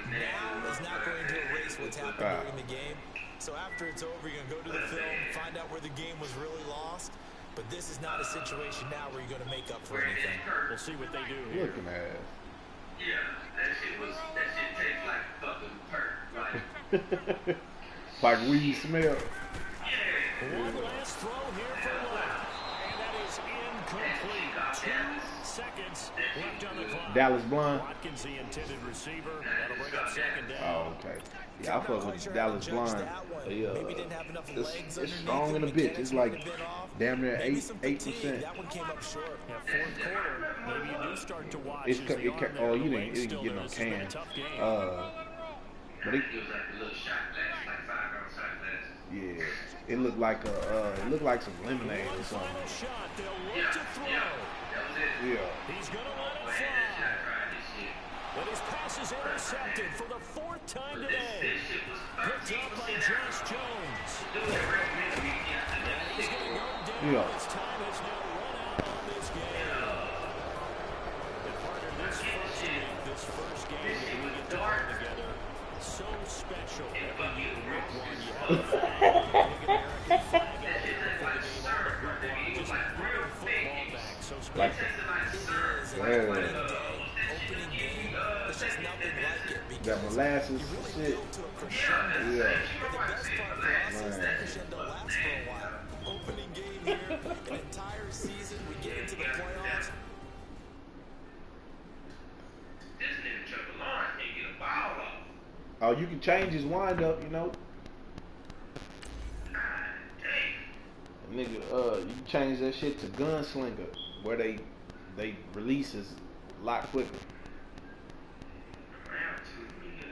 now is not going to erase what's happened during the game. So after it's over, you're going to go to the film, find out where the game was really lost. But this is not a situation now where you're going to make up for anything.
We'll see what they do here.
Looking at.
Yeah, that shit tastes like fucking perk. Like,
Like weed smell.
One last throw here for Locke. And that is incomplete. 2 seconds left on the clock.
Dallas Blonde.
Watkins, the intended receiver. That'll bring up 2nd down.
Oh, okay. Yeah, I fuck with Dallas Blonde. It's strong in a bitch. It's like damn near 8%.
That one came up short.
Yeah, 4th quarter. Maybe you do start to watch.
You didn't get no can. But
it was like a little shot glass, like 5-ounce shot glass.
yeah, It looked like some lemonade or something.
Final shot. They'll look
Yeah,
to throw.
yeah. That was it.
Yeah.
He's going to let it
Boy, that shot
fly.
right this shit.
And his pass is intercepted for the 4th time
But
today.
this shit was
Picked up by
13%
Josh
accurate.
Jones.
Dude, that recommended me after that
He's
shit.
going to go down.
Yeah.
His time has now run out on this game. And partner, this first game
This
that
shit
we
was
get to
dark.
put together, so special.
It
Every
fucking
year week
gross
one,
as
you
fuck.
have the flag, you big American flag out
That shit
there
tastes
for
like
the game
syrup,
on
right there. It was
just
like real
football
fake.
back, so
It
special.
tasted like syrup.
It is.
Like,
Yeah.
Opening game, there's just nothing like it because
Got molasses
you
and
really
shit.
build to a
Yeah,
crescendo.
that's
Yeah.
the same.
But the best part for us is
Man.
that crescendo lasts for a while. Opening game here, an entire season, we get into the playoffs.
This nigga Trevor Lawrence can't get a ball off.
Oh, you can change his wind up, you know.
God damn.
Nigga, you can change that shit to gunslinger, where they releases a lot quicker.
Round 2, nigga.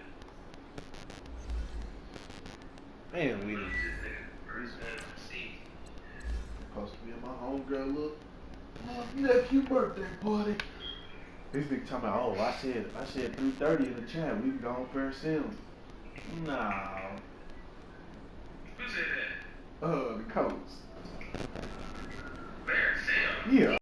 Man, we
Lose this nigga first win of the season.
supposed to be at my homegirl look. My nephew birthday party. This nigga talking about, oh, I said 3:30 in the chat. We can go on first sim. Nah.
Who said that?
The coach.
Bear Sam.
Yeah.